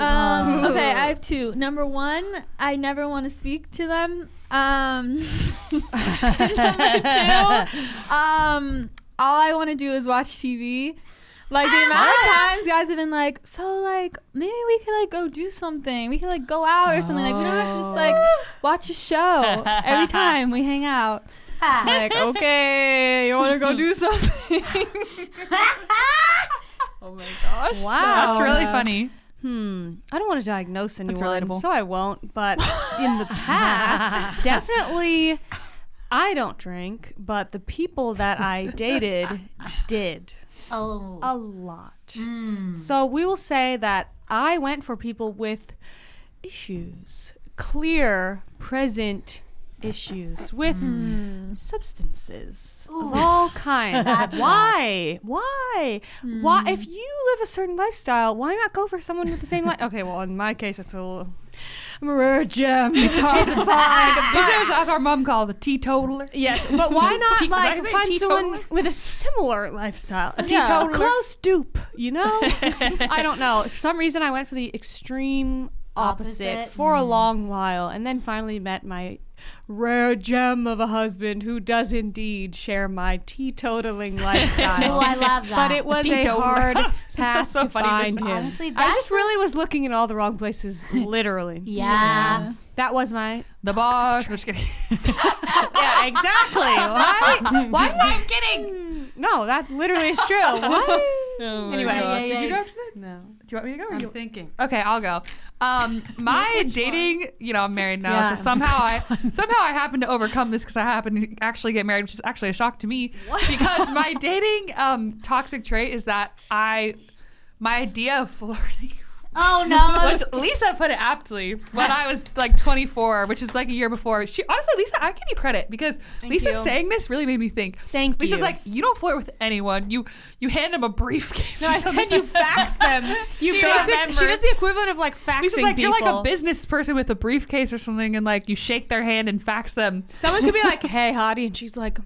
I have 2. Number 1, I never want to speak to them. Number 2, all I want to do is watch TV. Like the amount of times guys have been like, so like maybe we could like go do something. We could like go out or something. Like we don't have to just like watch a show every time we hang out. I'm like, okay, you want to go do something? Oh my gosh. Wow. That's really funny. I don't want to diagnose anyone, relatable. so I won't. But in the past, definitely, I don't drink. But the people that I dated did Oh. a lot. So we will say that I went for people with issues, clear, present issues with substances of all kinds. Why? If you live a certain lifestyle, why not go for someone with the same life? Okay, well, in my case, it's a little. I'm a rare gem. It's hard to find. This is, as our mom calls, a teetotaler. Yes, but why not Did I say find someone teetotaler? with a similar lifestyle? A teetotaler? close dupe, you know? I don't know. For some reason, I went for the extreme opposite for a long while, and then finally met my rare gem of a husband who does indeed share my teetotaling lifestyle. Oh, I love that. But it was a Teetotaler. hard path so to funny to find say. him. Honestly, I that's just really was looking in all the wrong places, literally. Yeah. That was my The boss. I'm just kidding. yeah, exactly. Why am I kidding? No, that literally is true. What? Oh my Anyway, gosh. Did you go? No. Do you want me to go? Or I'm you? thinking. Okay, I'll go. My dating, I'm married now, Yeah. so somehow I happen to overcome this because I happen to actually get married, which is actually a shock to me. Because my dating toxic trait is that my idea of flirting. Oh no. Which Lisa put it aptly when I was like 24, which is like a year before. She honestly, Lisa, I give you credit because Lisa you. saying this really made me think. Thank Lisa's you. like, you don't flirt with anyone. You hand them a briefcase. No, or I something. said you fax them. You She basic. remembers. She does the equivalent of like faxing Lisa's like, people. you're like a business person with a briefcase or something, and like you shake their hand and fax them. Someone could be like, "Hey, hottie," and she's like,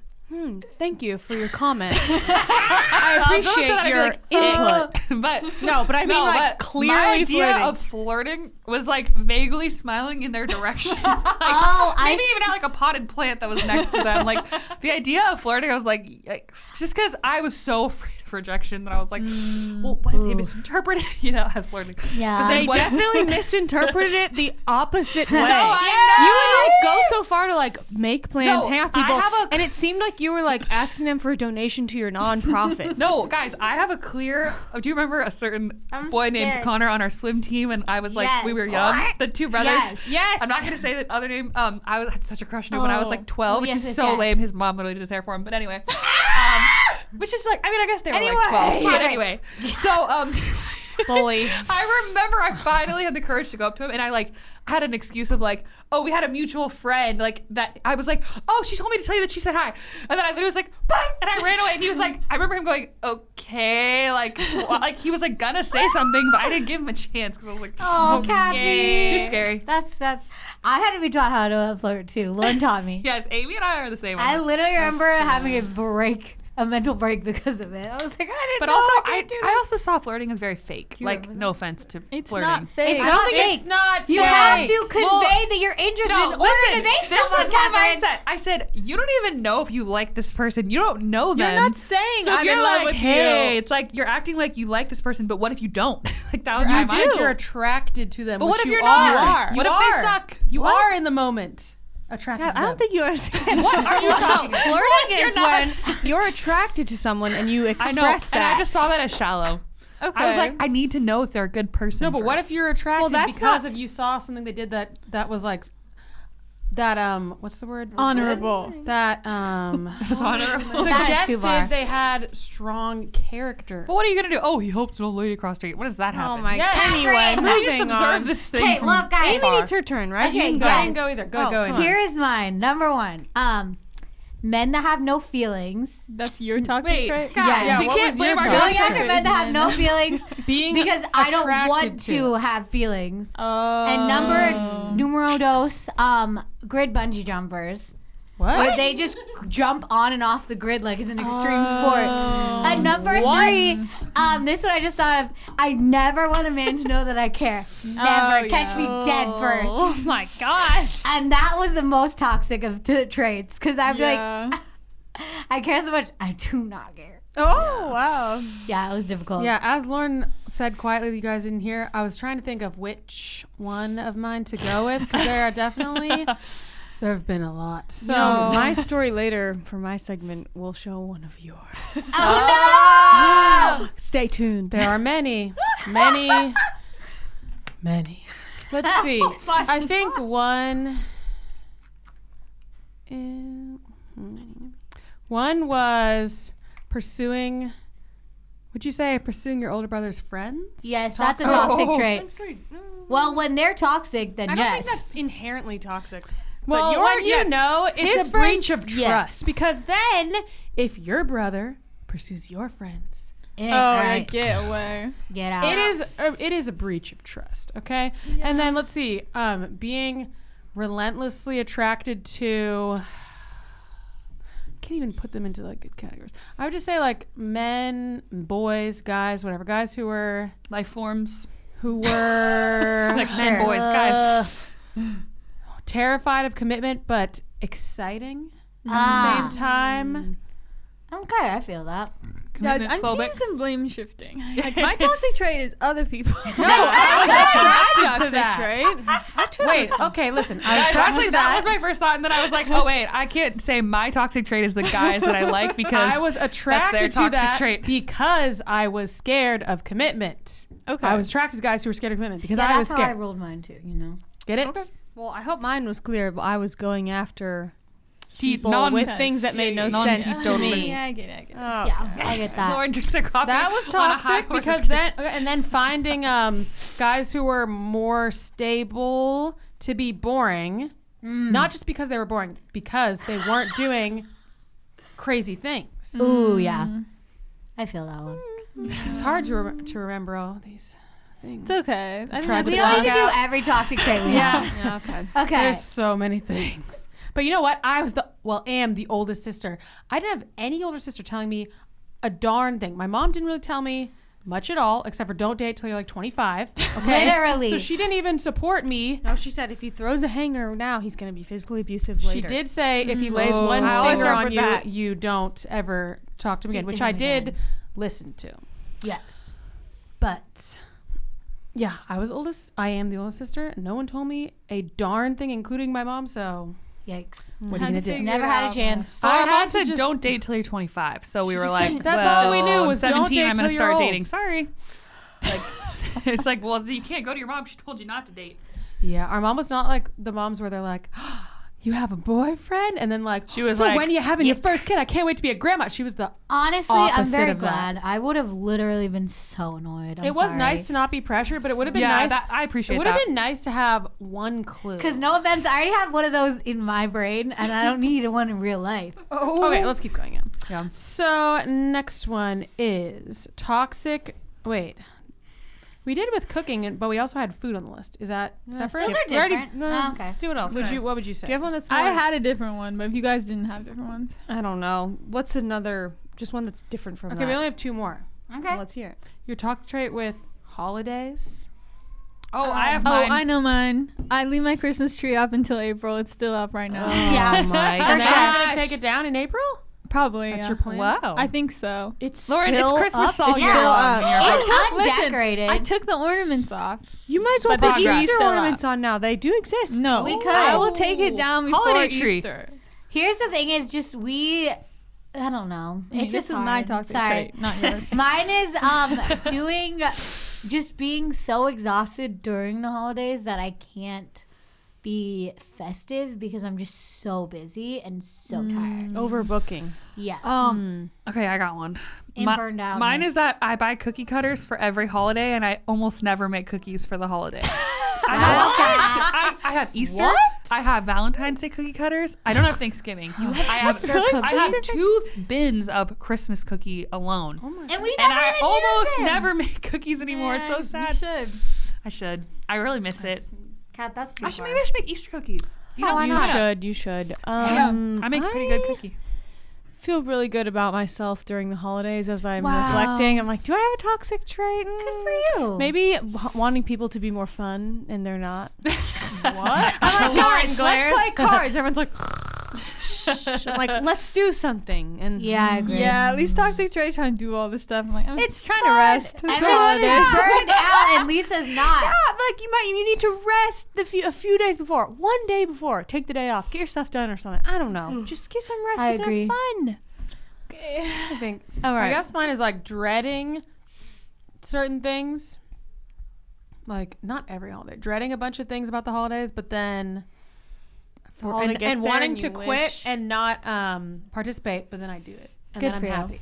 "Thank you for your comment. I appreciate Someone said that, I'd be your like, input." But No, but I mean like but clearly my idea flirting. of flirting was like vaguely smiling in their direction. Maybe even at like a potted plant that was next to them. Like the idea of flirting, I was like, yikes. Just because I was so afraid of rejection that I was like, well, what if they misinterpret it, as flirting? Yeah. They what if- definitely misinterpreted it the opposite way. I You would like go so far to like make plans, No, hang out with I people, have a- and it seemed like you were like asking them for a donation to your nonprofit. No, guys, I have a clear. Do you remember a certain I'm boy named scared. Connor on our swim team? And I was like, Yes. we were young, the two brothers. Yes. I'm not gonna say the other name. Had such a crush on him when I was like 12, which yes, is yes, so yes. lame. His mom literally did his hair for him. But anyway, which is like, I guess they were Anyway. like 12. But Okay. anyway, so Bully. I remember I finally had the courage to go up to him, and I had an excuse of like, oh, we had a mutual friend, like that. I was like, oh, she told me to tell you that she said hi, and then I literally was like, bye, and I ran away. And he was like, I remember him going, okay, like he was like gonna say something, but I didn't give him a chance because I was like, Oh, Kathy. too scary. That's. I had to be taught how to flirt too. Lauren taught me. Yes, Amy and I are the same. I ones. literally remember having a mental break because of it. I was like, I didn't But know also, I could do I that. also saw flirting as very fake. you Like, remember no offense to It's flirting. not fake. It's I don't not think fake. it's not. You fake. have to convey Well, that you're interested No, in order listen, to date this someone, was my Catherine. mindset. I said, you don't even know if you like this person. You don't know them. You're not saying So if I'm you're in love like, with hey, you. it's like you're acting like you like this person, but what if you don't? Like that was You my do. mindset. You're attracted to them. But what which if you you're not? are. You are. What You if they are. suck? You What? are in the moment attracted to I them. don't think you understand. What are you talking So about? flirting You're is not- when you're attracted to someone and you I express know, that. and I just saw that as shallow. Okay. I was like, I need to know if they're a good person. No, but what if first. you're attracted that's because not- of you saw something they did that was like that what's the word? honorable. That It's honorable? That is too suggested far. they had strong character. But what are you gonna do? Oh, he hopes an old lady cross street. What does that happen? Oh my Yes. god. Anyway, Catherine, How do you just moving observe on. this thing? Okay, from look, guys. Amy afar? needs her turn, right? Okay, You can go. I yes. didn't go either. Go Oh, go. come Amy. on. Here is mine. Number one. Men that have no feelings. That's your toxic Wait, trait? guys, Yeah, we what can't was blame your our toxic Going toxic after trait. men that have no feelings Being because I don't attracted want to have feelings. Oh. And numero dos, grid bungee jumpers. What? Where they just jump on and off the grid like it's an extreme sport. And number What? three, this one I just thought of. I never want a man to know that I care. Never. Catch me dead first. Oh my gosh. And that was the most toxic of the traits because I'd be like, Yeah. I care so much. I do not care. Oh, wow. Yeah, it was difficult. Yeah, as Lauren said quietly, that you guys didn't hear. I was trying to think of which one of mine to go with because there are definitely there have been a lot. So So my story later for my segment will show one of yours. Oh no! Stay tuned. there are many. Let's see. I think one. One was pursuing. Would you say pursuing your older brother's friends? Yes, that's a Toxic? toxic trait. Well, when they're toxic, then I don't yes. think that's inherently toxic. Well, your- when you yes. know, it's His a breach friends, of yes. trust. Because then, if your brother pursues your friends, It ain't Oh, right. like, get away. Get out. it is a breach of trust. Okay, and then let's see, being relentlessly attracted to. Can't even put them into like good categories. I would just say like men, boys, guys, whatever. Guys who were Life forms. like men, boys, guys. terrified of commitment but exciting at Ah. the same time. Okay, I feel that. Guys, I'm seeing Commitment-phobic. some blame shifting. Like, my toxic trait is other people. I was attracted to toxic that. trait. Wait, okay, listen. I was Guys, attracted actually, to that that. was my first thought, and then I was like, "Oh wait, I can't say my toxic trait is the guys that I like because I was their attracted to toxic that trait. because I was scared of commitment. Okay. I was attracted to guys who were scared of commitment because Yeah, I was that's how I scared. rolled mine too. You know. Get it? Well, I hope mine was clear, but I was going after Te- people non- with things that made no sense to non-teetotalers. me. Yeah, I get it. Oh, Yeah, I get that. Lauren drinks her coffee. That was on a high toxic horse. because then finding guys who were more stable to be boring, not just because they were boring, because they weren't doing crazy things. Ooh, yeah. I feel that one. It's hard to remember all these things. It's okay. I Tried think to We that's don't need to block do out. every toxic trait we Yeah. have. yeah, okay. Okay. There's so many things. But you know what? I was am the oldest sister. I didn't have any older sister telling me a darn thing. My mom didn't really tell me much at all, except for don't date till you're like 25. Okay? Literally. So she didn't even support me. No, she said if he throws a hanger now, he's going to be physically abusive She later. did say if he lays Oh. one I always finger on remember you, that. you don't ever talk to him again, Speak which to I him did again. listen to. Yes. But yeah, I was oldest. I am the oldest sister. No one told me a darn thing, including my mom. So Yikes. what are you gonna do? Never had a chance. Our I mom had to said just- don't date till you're 25. So we were like, That's all we knew well, was I'm don't 17, date I'm gonna till start you're dating. old. Sorry. Like, it's like, well, you can't go to your mom. She told you not to date. Yeah, our mom was not like the moms where they're like, you have a boyfriend? And then like, She was so like, when are you having your first kid? I can't wait to be a grandma. She was the, Honestly, I'm opposite very of that. glad. I would have literally been so annoyed. it was nice to not be pressured, but it would have been Yeah, nice. that, I appreciate it would that. have been nice to have one clue. Because no offense, I already have one of those in my brain, and I don't need one in real life. Okay, let's keep going. Yeah. So next one is toxic. Wait, we did with cooking, but we also had food on the list. Is that separate? Those are We already- different. no, Oh, okay. See what else? What would you say? Do you have one that's more, I had a different one, but if you guys didn't have different ones. I don't know. What's another, just one that's different from Okay, that? we only have two more. Okay. Let's hear it. Your toxic trait with holidays. Oh, I have Oh, mine. I know mine. I leave my Christmas tree up until April. It's still up right now. Yeah. Oh my And then gosh. you're gonna take it down in April? Probably. That's yeah. your plan? Wow. I think so. It's Lauren, it's still Christmas up? all It's year still long. up. in your house. It's Listen, undecorated. I took the ornaments off. You might as well But put the tree's Easter still up. ornaments on now. They do exist. No, We could. I will take it down before Holiday tree. Easter. Here's the thing: is just I don't know. I mean, It's just this is my hard. toxic Sorry. trait, not yours. Mine is just being so exhausted during the holidays that I can't be festive because I'm just so busy and so tired. Overbooking. Yes. Okay, I got one. And burned out. Mine is that I buy cookie cutters for every holiday, and I almost never make cookies for the holiday. I have Easter. What? I have Valentine's Day cookie cutters. I don't have Thanksgiving. I have 2 bins of Christmas cookie alone. and we And never I even almost use them. never make cookies anymore. It's so You sad. should. I should. I really miss it. Kat, that's too far. Maybe I should make Easter cookies. You know, why you not? should. You should. I make a pretty good cookie. Feel really good about myself during the holidays as I'm reflecting. I'm like, do I have a toxic trait? Good for you. Maybe wanting people to be more fun and they're not. What? I'm like, guys, Let's play cards. Everyone's like, shh. I'm like, let's do something. And Yeah, I agree. Yeah, at least toxic trait trying to do all this stuff. I'm like, I'm It's just trying fun. to rest. Everyone is burned out, and Lisa's not. yeah, like you need to rest a few days before, one day before. Take the day off, get your stuff done or something. I don't know. Just get some rest I and agree. have fun. I think. All I right. guess mine is like dreading certain things. Like not every holiday, dreading a bunch of things about the holidays, but then holiday gets and there wanting and to you quit wish. and not participate, but then I do it and Good then for I'm you. happy.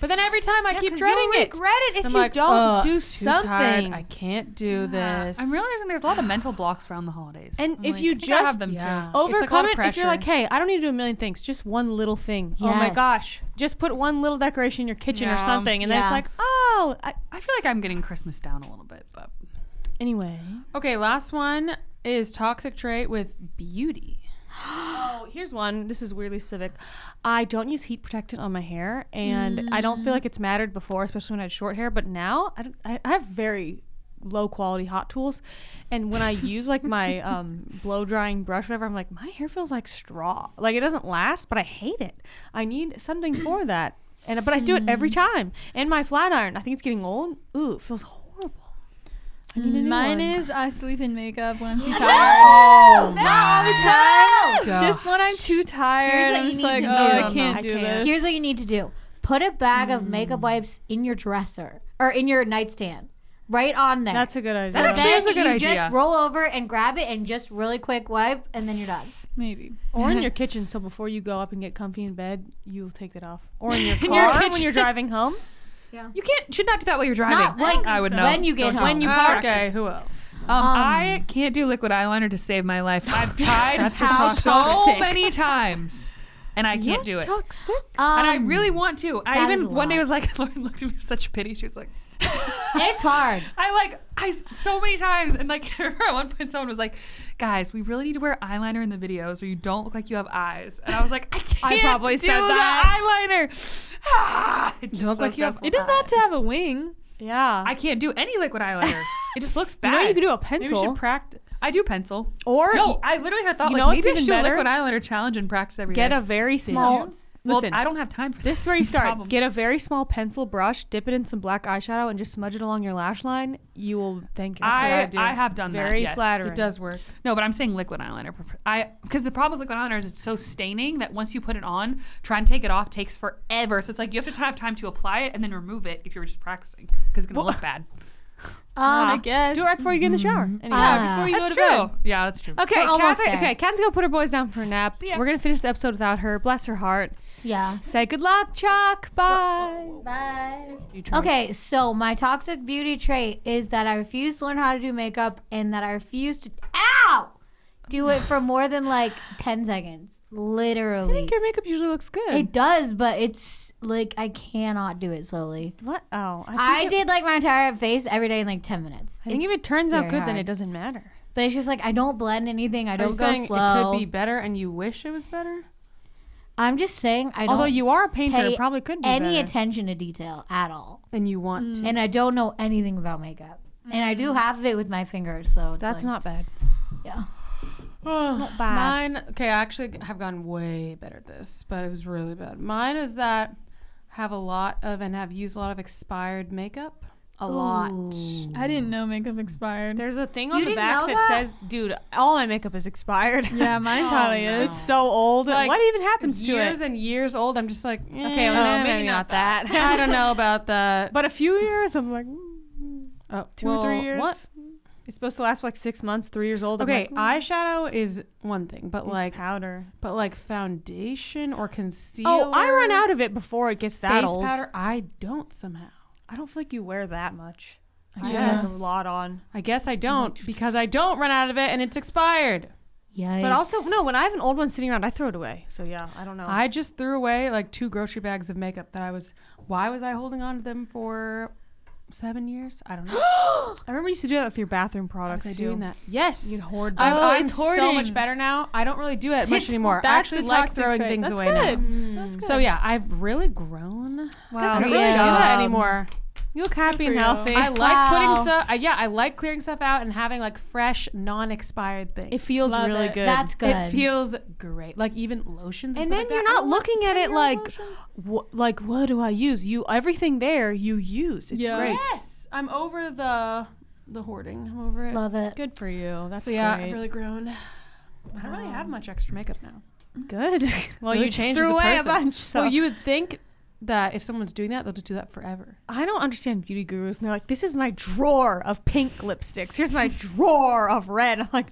But then every time I keep 'cause dreading you'll it. regret it if I'm you like, don't do too something. tired. I can't do this. I'm realizing there's a lot of mental blocks around the holidays. And I'm if like, you I think I have just them Yeah. too. It's like a lot overcome of it, if you're pressure. like, hey, I don't need to do a million things, just one little thing. Oh my Yes. gosh, just put one little decoration in your kitchen or Yeah. something, and then it's Yeah. like, oh, I feel like I'm getting Christmas down a little bit, but anyway. Okay, last one is toxic trait with beauty. Oh, here's one. This is weirdly specific. I don't use heat protectant on my hair, and I don't feel like it's mattered before, especially when I had short hair. But now I have very low quality hot tools, and when I use like my blow drying brush, whatever, I'm like, my hair feels like straw. Like it doesn't last, but I hate it. I need something for that, but I do it every time. And my flat iron, I think it's getting old. Ooh, it feels horrible. I need a new Mine one. is I sleep in makeup when I'm too tired. Oh All the time. God. Just when I'm too tired, what I'm you just need like, to oh, do. I can't I do can't. this. Here's what you need to do. Put a bag of makeup wipes in your dresser or in your nightstand. Right on there. That's a good idea. so That actually then is a good you idea. just roll over and grab it and just really quick wipe and then you're done. Maybe. Or in your kitchen, so before you go up and get comfy in bed, you'll take that off. Or in your In your car when kitchen. you're driving home. you should not do that while you're driving. Not when- I would know. when you get Don't do home. it. When you park. Okay, who else? I can't do liquid eyeliner to save my life. I've tried That's so toxic. many times, and I can't do it. Toxic. And I really want to. I that is even a one day lot. was like, Lauren looked at me with such pity. She was like, It's hard. I so many times, and like I remember at one point someone was like, guys, we really need to wear eyeliner in the videos, or you don't look like you have eyes. And I was like, I can't probably do said the that. eyeliner. It's just look so like you have stressful. It does not have a wing. Yeah. I can't do any liquid eyeliner. It just looks you bad. know you could do a Maybe we pencil. should practice. I do pencil. Or No, I literally had thought you like know what's maybe I even should do a better? liquid eyeliner challenge and practice every day. get a very small. Well, Listen, I don't have time for this is where you start. Problem. Get a very small pencil brush, dip it in some black eyeshadow, and just smudge it along your lash line. You will thank yourself. I have done that. very Yes. flattering. It does work. No, but I'm saying liquid eyeliner. Because the problem with liquid eyeliner is it's so staining that once you put it on, trying to take it off takes forever. So it's like you have to have time to apply it and then remove it if you're just practicing because it's gonna look bad. I guess. Do it right before you get in the shower. Anyway. before you That's go to true. bed. Yeah, that's true. Okay, We're almost Catherine. there. Okay, Kat's gonna put her boys down for a nap. ya. We're gonna finish the episode without her. Bless her heart. Yeah. Say good luck, Chuck. Bye. Bye. You try. Okay, so my toxic beauty trait is that I refuse to learn how to do makeup and that I refuse to do it for more than like 10 seconds. I Literally. think your makeup usually looks good. It does, but it's like I cannot do it slowly. What? Oh, I did like my entire face every day in like 10 minutes. I think if It's it turns out very good, then hard. it doesn't matter. But it's just like I don't blend anything. I Are you don't go saying slow. it could be better and you wish it was better? I'm just saying I don't Although you are a painter, pay it probably could be any better. attention to detail at all. And you want to. And I don't know anything about makeup. And I do half of it with my fingers, so it's That's like, not bad. yeah. It's not bad. Mine, okay, I actually have gotten way better at this, but it was really bad. Mine is that have used a lot of expired makeup. A lot. I didn't know makeup expired. There's a thing You on the didn't back know that, that? says, "Dude, all my makeup is expired." Yeah, mine probably no. is. It's so old. Like, what even happens to Years it? and years old. I'm just like, Okay, well, maybe not that. I don't know about that. But a few years, I'm like, Oh, 2 or 3 years. What? It's supposed to last for like 6 months, 3 years old. I'm Okay, like, eyeshadow is one thing, but it's like, powder. foundation or concealer. Oh, I run out of it before it gets that face old. powder. I don't somehow. I don't feel like you wear that much. I You have guess. a lot on. I guess I don't because I don't run out of it and it's expired. Yikes. But also, no, when I have an old one sitting around, I throw it away. So yeah, I don't know. I just threw away like 2 grocery bags of makeup why was I holding on to them for 7 years? I don't know. I remember you used to do that with your bathroom Why was products I too. doing that? Yes. You'd hoard I'm, them. I'm it's so hoarding. much better now. I don't really do it much anymore. I That's actually the like toxic throwing trait. things That's away good. now. That's good. So yeah, I've really grown. Wow. I don't for really you. do that anymore. You look happy for and you. healthy. I like Wow. putting stuff. I like clearing stuff out and having like fresh, non-expired things. It feels Love really it. good. That's good. It feels great. Like even lotions. and stuff then like you're that. I not don't looking like at it 10-year-old like, lotion. what do I use? You everything there you use. It's Yeah. great. Yes, I'm over the hoarding. I'm over it. Love it. Good for you. That's So yeah, great. I've really grown. I don't really have much extra makeup now. Good. Well, Really you just changed threw as a away a person. bunch. So Well, you would think that if someone's doing that, they'll just do that forever. I don't understand beauty gurus. And they're like, this is my drawer of pink lipsticks. Here's my drawer of red. I'm like,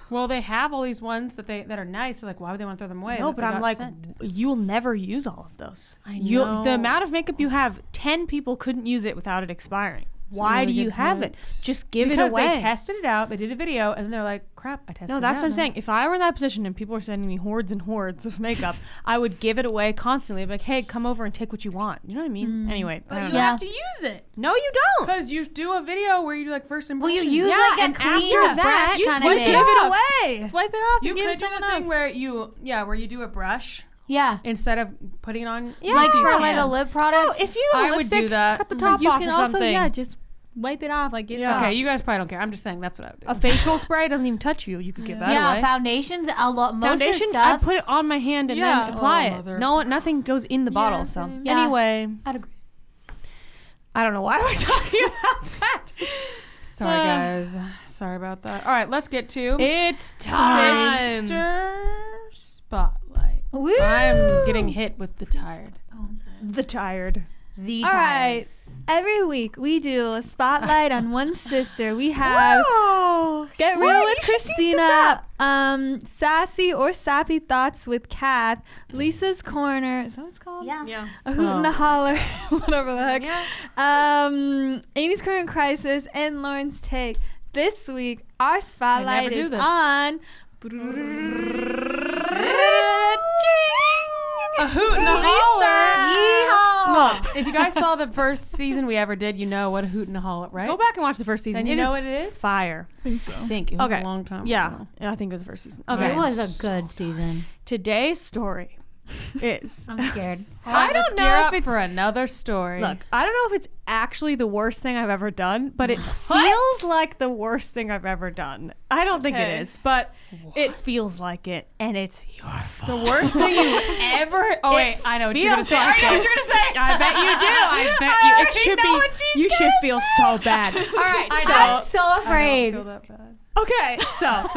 Well, they have all these ones that are nice. So like, why would they want to throw them away? no, That but they I'm got like, sent? you'll never use all of those. I The know. amount of makeup you have, 10 people couldn't use it without it expiring. That's a Why really do you good have point. it? Just give because it away. they tested it out. They did a video, and then they're like, "Crap, I tested." No, it that's out what I'm now." saying. If I were in that position and people were sending me hordes and hordes of makeup, I would give it away constantly. I'd be like, hey, come over and take what you want. You know what I mean? Anyway, I But don't you know. Yeah. have to use it No, you don't. because you do a video where you do like first Well, impression. you use like a and clean after that, brush you kind would of give thing. it away. Swipe it off You and give could it do to the someone thing else. where you do a brush Yeah. instead of putting it on. Yeah, Like you for can. like a lip product. No, if you I would lipstick, do that. cut the Like, top you off can or also, something. just wipe it off. Like, get Okay, you guys probably don't care. I'm just saying that's what I would do. A facial spray doesn't even touch you. You could give that yeah, away. foundations. A lot. Most Foundation, of the I stuff. put it on my hand and Yeah. then apply Oh, it. mother. No, nothing goes in the bottle. So same. Yeah. anyway, I'd agree. I don't know why we're talking about that. Sorry, guys. Sorry about that. All right, let's get to It's time. Sister Spotlight. Woo! I am getting hit with the tired. The tired. The All time. right. Every week we do a spotlight on one sister. We have Get Real with Christina, Sassy or Sappy Thoughts with Kath, Lisa's Corner. Is that what it's called? Yeah. Yeah. A Hoot and a Holler, whatever the heck. Yeah. Amy's Current Crisis and Lauren's Take. This week, our spotlight do is this. on. A hoot and a holler. Yeehaw. Look, if you guys saw the first season we ever did, you know what a hoot and a holler, right? Go back and watch the first season. And you It know is what it is? fire. I think it was Okay. a long time Yeah. ago. Yeah, I think it was the first season. Okay. Okay. It was a good season. Today's story is. I'm scared. All right, I don't let's know gear if up it's- for another story. Look, I don't know if it's actually the worst thing I've ever done, but it feels like the worst thing I've ever done. I don't think Okay. it is, but it feels like it, and it's your fault. the worst thing you ever. Oh wait, I know what you're gonna feels say. like I know what it. you're gonna say. I bet you do. I bet you. It should be. You should feel so bad. All right, I so know. I'm so I afraid. don't feel that bad. okay, so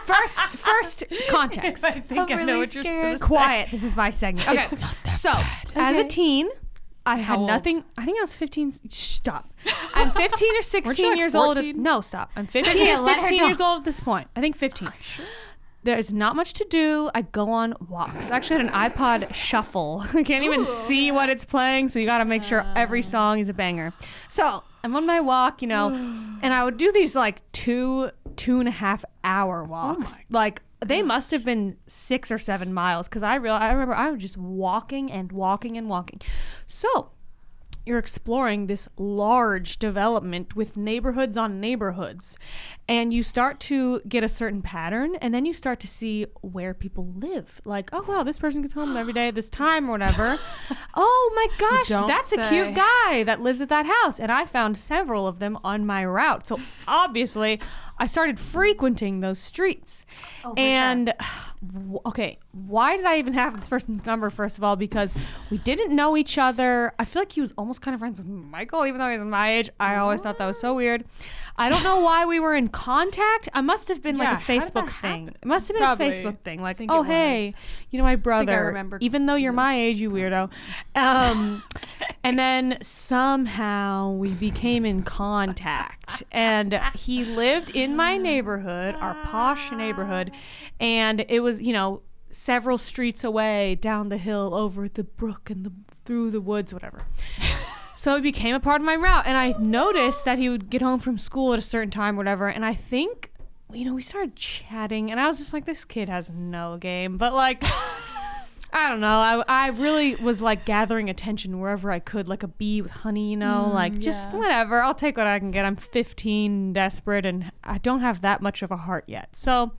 first context. I think I know what you're gonna say. Quiet. This is my segment. Okay. So, as a teen, I had How old? nothing. I think I was 15. Stop. I'm 15 or 16 like years old. 14? No, stop. I'm 15 Yeah, or let her 16 go. years old at this point. I think 15. There's not much to do. I go on walks. I actually had an iPod shuffle. I can't even see what it's playing, so you got to make sure every song is a banger. So I'm on my walk, you know, and I would do these like 2.5 hour walks. Like they must have been 6 or 7 miles because I remember I was just walking and walking and walking. So you're exploring this large development with neighborhoods on neighborhoods, and you start to get a certain pattern, and then you start to see where people live. Like, oh wow, this person gets home every day at this time or whatever. Oh my gosh, Don't that's a say. cute guy that lives at that house, and I found several of them on my route. So obviously I started frequenting those streets. And okay, why did I even have this person's number? First of all, because we didn't know each other. I feel like he was almost kind of friends with Michael, even though he's my age. I always thought that was so weird. I don't know why we were in contact. I must have been Yeah, like a how did Facebook that thing. happen? It must have been Probably. a Facebook thing. Like, think oh it hey, was. you know my brother. remember Even though you're my age, you weirdo. And then somehow we became in contact, and he lived in my neighborhood, our posh neighborhood, and it was, you know, several streets away, down the hill, over the brook and through the woods, whatever. So it became a part of my route, and I noticed that he would get home from school at a certain time, whatever, and I think, you know, we started chatting, and I was just like, this kid has no game, but like, I don't know, I really was like gathering attention wherever I could, like a bee with honey, you know, like just whatever, I'll take what I can get. I'm 15, desperate, and I don't have that much of a heart yet. So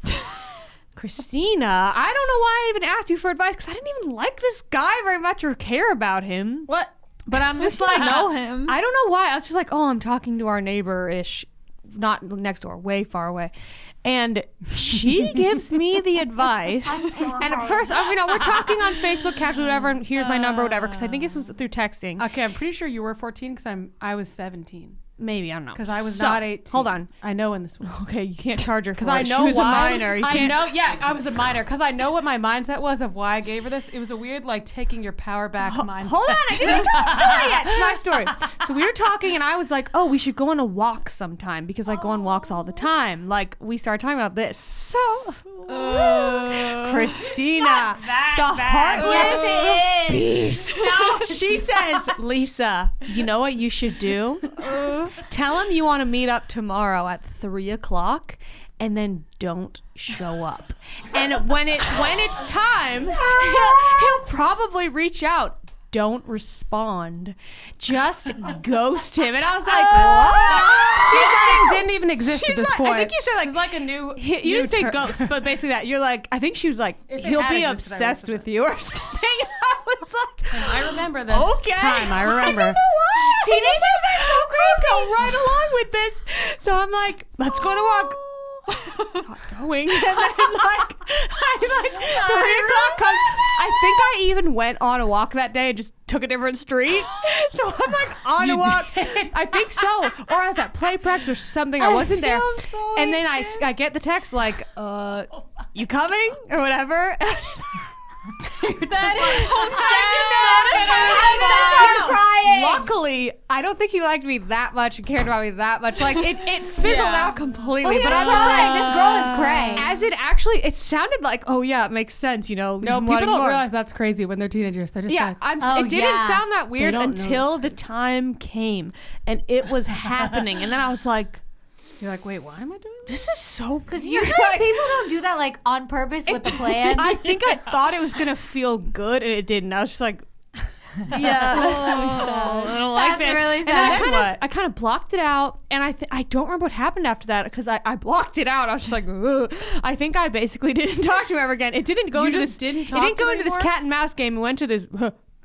Christina, I don't know why I even asked you for advice, because I didn't even like this guy very much or care about him. What? But I'm just like, know him. I don't know why. I was just like, oh, I'm talking to our neighbor-ish, not next door, way far away. And she gives me the advice. And at first, you know, we're talking on Facebook, casually, whatever, and here's my number, whatever, because I think this was through texting. Okay, I'm pretty sure you were 14 because I was 17. maybe, I don't know. Because I was So, not 18. Hold on. I know when this was. Okay, you can't charge her Because for I it. know she was why. a minor. You I can't. know. Yeah, I was a minor. Because I know what my mindset was of why I gave her this. It was a weird, like, taking your power back mindset. Hold on, I didn't tell the story yet. It's my story. So we were talking, and I was like, "Oh, we should go on a walk sometime because I go on walks all the time." Like we started talking about this. So, Christina, the heartless beast. She says, "Lisa, you know what you should do? Tell him you want to meet up tomorrow at 3:00, and then don't show up. And when it's time, he'll probably reach out. Don't respond. Just ghost him." And I was like, "What?" She's like, didn't even exist at this like- point. I think you said like It's like a new. you new didn't say term. ghost, but basically that. You're like, I think she was like, If it he'll had be existed, I would obsessed have with you or something. I was like, I remember this okay. time. I remember. I don't know why. Teenagers are so crazy. Go right along with this. So I'm like, let's go to walk. Not going. And then like 3:00 comes. I think I even went on a walk that day and just took a different street. So I'm like on a walk. I think so. Or I was at play practice or something. I wasn't there. And then I get the text like, you coming? Or whatever. And I'm just that is so sad. I'm crying. Luckily, I don't think he liked me that much and cared about me that much. Like it fizzled out completely. Well, but I'm just crying. like, This girl is cray. as it sounded like, oh yeah, it makes sense, you know. No, leave him people wanting don't more. realize that's crazy when they're teenagers. They're just Yeah, like, it didn't yeah. sound that weird don't know until it's the time came and it was happening, and then I was like, you're like, wait, why am I doing this? this is so Because weird. usually people don't do that like on purpose with the plan. I think I thought it was gonna feel good and it didn't. I was just like, Yeah, that's really sad. I don't like That's this. really And then I sad. I kind of blocked it out, and I don't remember what happened after that because I blocked it out. I was just like, ugh. I think I basically didn't talk to him ever again. It didn't go You into just this. didn't It talk didn't to go him into this anymore? cat and mouse game. It went to this.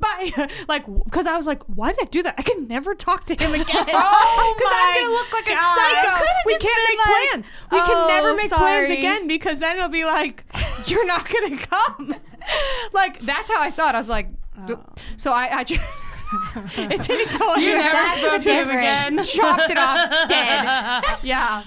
Bye, like, because I was like, why did I do that? I can never talk to him again. Because I'm gonna look like a psycho. We can't make plans. We can never make plans sorry. again because then it'll be like, you're not gonna come. Like that's how I saw it. I was like, so I just it didn't go. You anywhere. never spoke to him again. Chopped it off, dead. Yeah.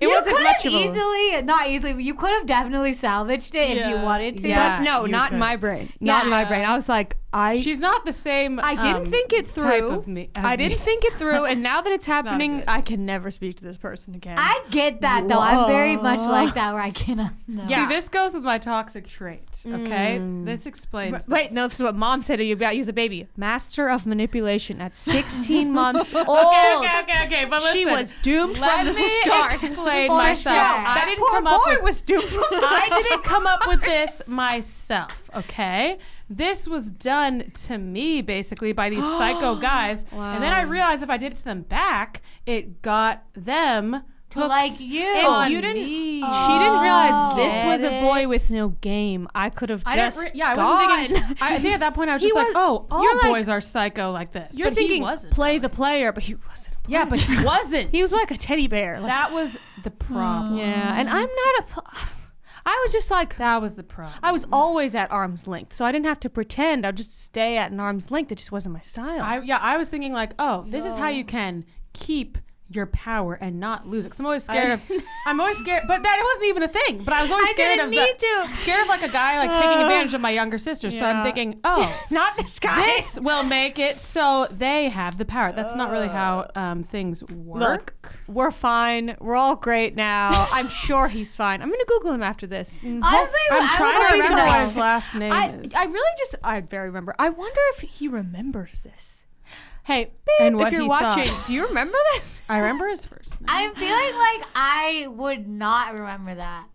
It you wasn't could much have of a. easily, not easily, but you could have definitely salvaged it if you Yeah. wanted to. Yeah. But no, you not in could. my brain. Not in my Yeah. brain. I was like, She's not the same. I didn't think it through. Type of me. as I didn't me. think it through, and now that it's not happening, good. I can never speak to this person again. I get that though. I'm very much Whoa. like that where I cannot. No. See, this goes with my toxic trait. Okay, this explains. Wait, this. no, this is what mom said to you about you as a baby. Master of manipulation at 16 months old. Okay. But listen, She was doomed let from the me start. explain For myself. sure. I That didn't poor come up boy with. was doomed from the I start. didn't come up with this myself. Okay, this was done to me basically by these psycho guys, and then I realized if I did it to them back, it got them To like you. on you didn't- me. She didn't realize this Get was a boy it. with no game. I could have I just didn't. I gone. wasn't thinking. I think at that point I was He just like, was- oh, all you're like- boys are psycho like this. You're but he thinking wasn't. play the player, but he wasn't. A player. Yeah, but he wasn't. He was like a teddy bear. Like, that was the problem. yeah, and I'm not a. I was just like. That was the problem. I was always at arm's length, so I didn't have to pretend. I'd just stay at an arm's length. It just wasn't my style. I was thinking like, oh, this is how you can keep your power and not lose it. 'Cause I'm always scared I'm always scared, but that wasn't even a thing. But I was always scared didn't of scared of like a guy like taking advantage of my younger sister. So I'm Yeah. thinking, oh, Not this guy. this will make it so they have the power. That's not really how things work. Look, we're fine. We're all great now. I'm sure he's fine. I'm gonna Google him after this. Honestly, I'm I trying would to hope remember so. what his last name is. I really just I barely remember. I wonder if he remembers this. Hey, babe, And what if you're he watching, thought. do you remember this? I remember his first name. I'm feeling like I would not remember that.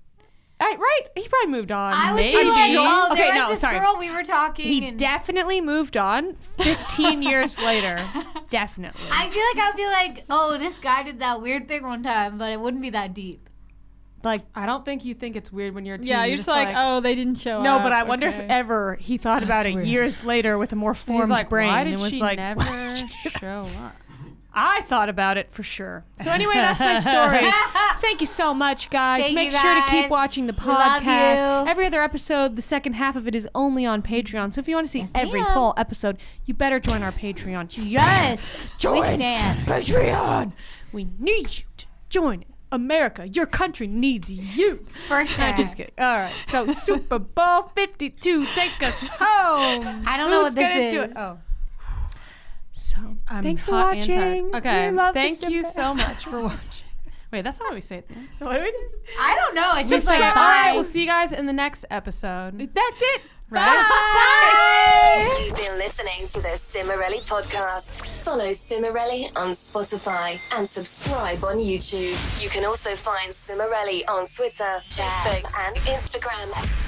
Right? He probably moved on. I would Maybe. be like, oh, okay, there no, was this sorry. girl we were talking. He and definitely moved on 15 years later. Definitely. I feel like I'd be like, oh, this guy did that weird thing one time, but it wouldn't be that deep. Like, I don't think you think it's weird when you're a teen. Yeah, you're just like, oh, they didn't show up. no, but I wonder Okay. if ever he thought about That's it weird. years later with a more He's formed like, brain why did and was she like, never "Why did you do that?" show up? I thought about it for sure. So anyway, that's my story. Thank you so much, guys. Thank Make you, sure to guys. keep watching the We love podcast. you. Every other episode, the second half of it is only on Patreon. So if you want to see Yes, every ma'am. full episode, you better join our Patreon. Yes. We stand. Patreon. We need you to join it. America, your country needs you. For sure. I'm just kidding. All right. So Super Bowl 52, take us home. I don't know Who's what this gonna do is. it? Oh. So I'm thanks for hot and watching. tired. Okay. We love the Thank you Simba. so much for watching. Wait, that's not what we say at the end. What do we do? I don't know. It's We just say, like all right, bye. we'll see you guys in the next episode. That's it. Right? You've been listening to the Cimarelli podcast. Follow Cimarelli on Spotify and subscribe on YouTube. You can also find Cimarelli on Twitter, Facebook, and Instagram.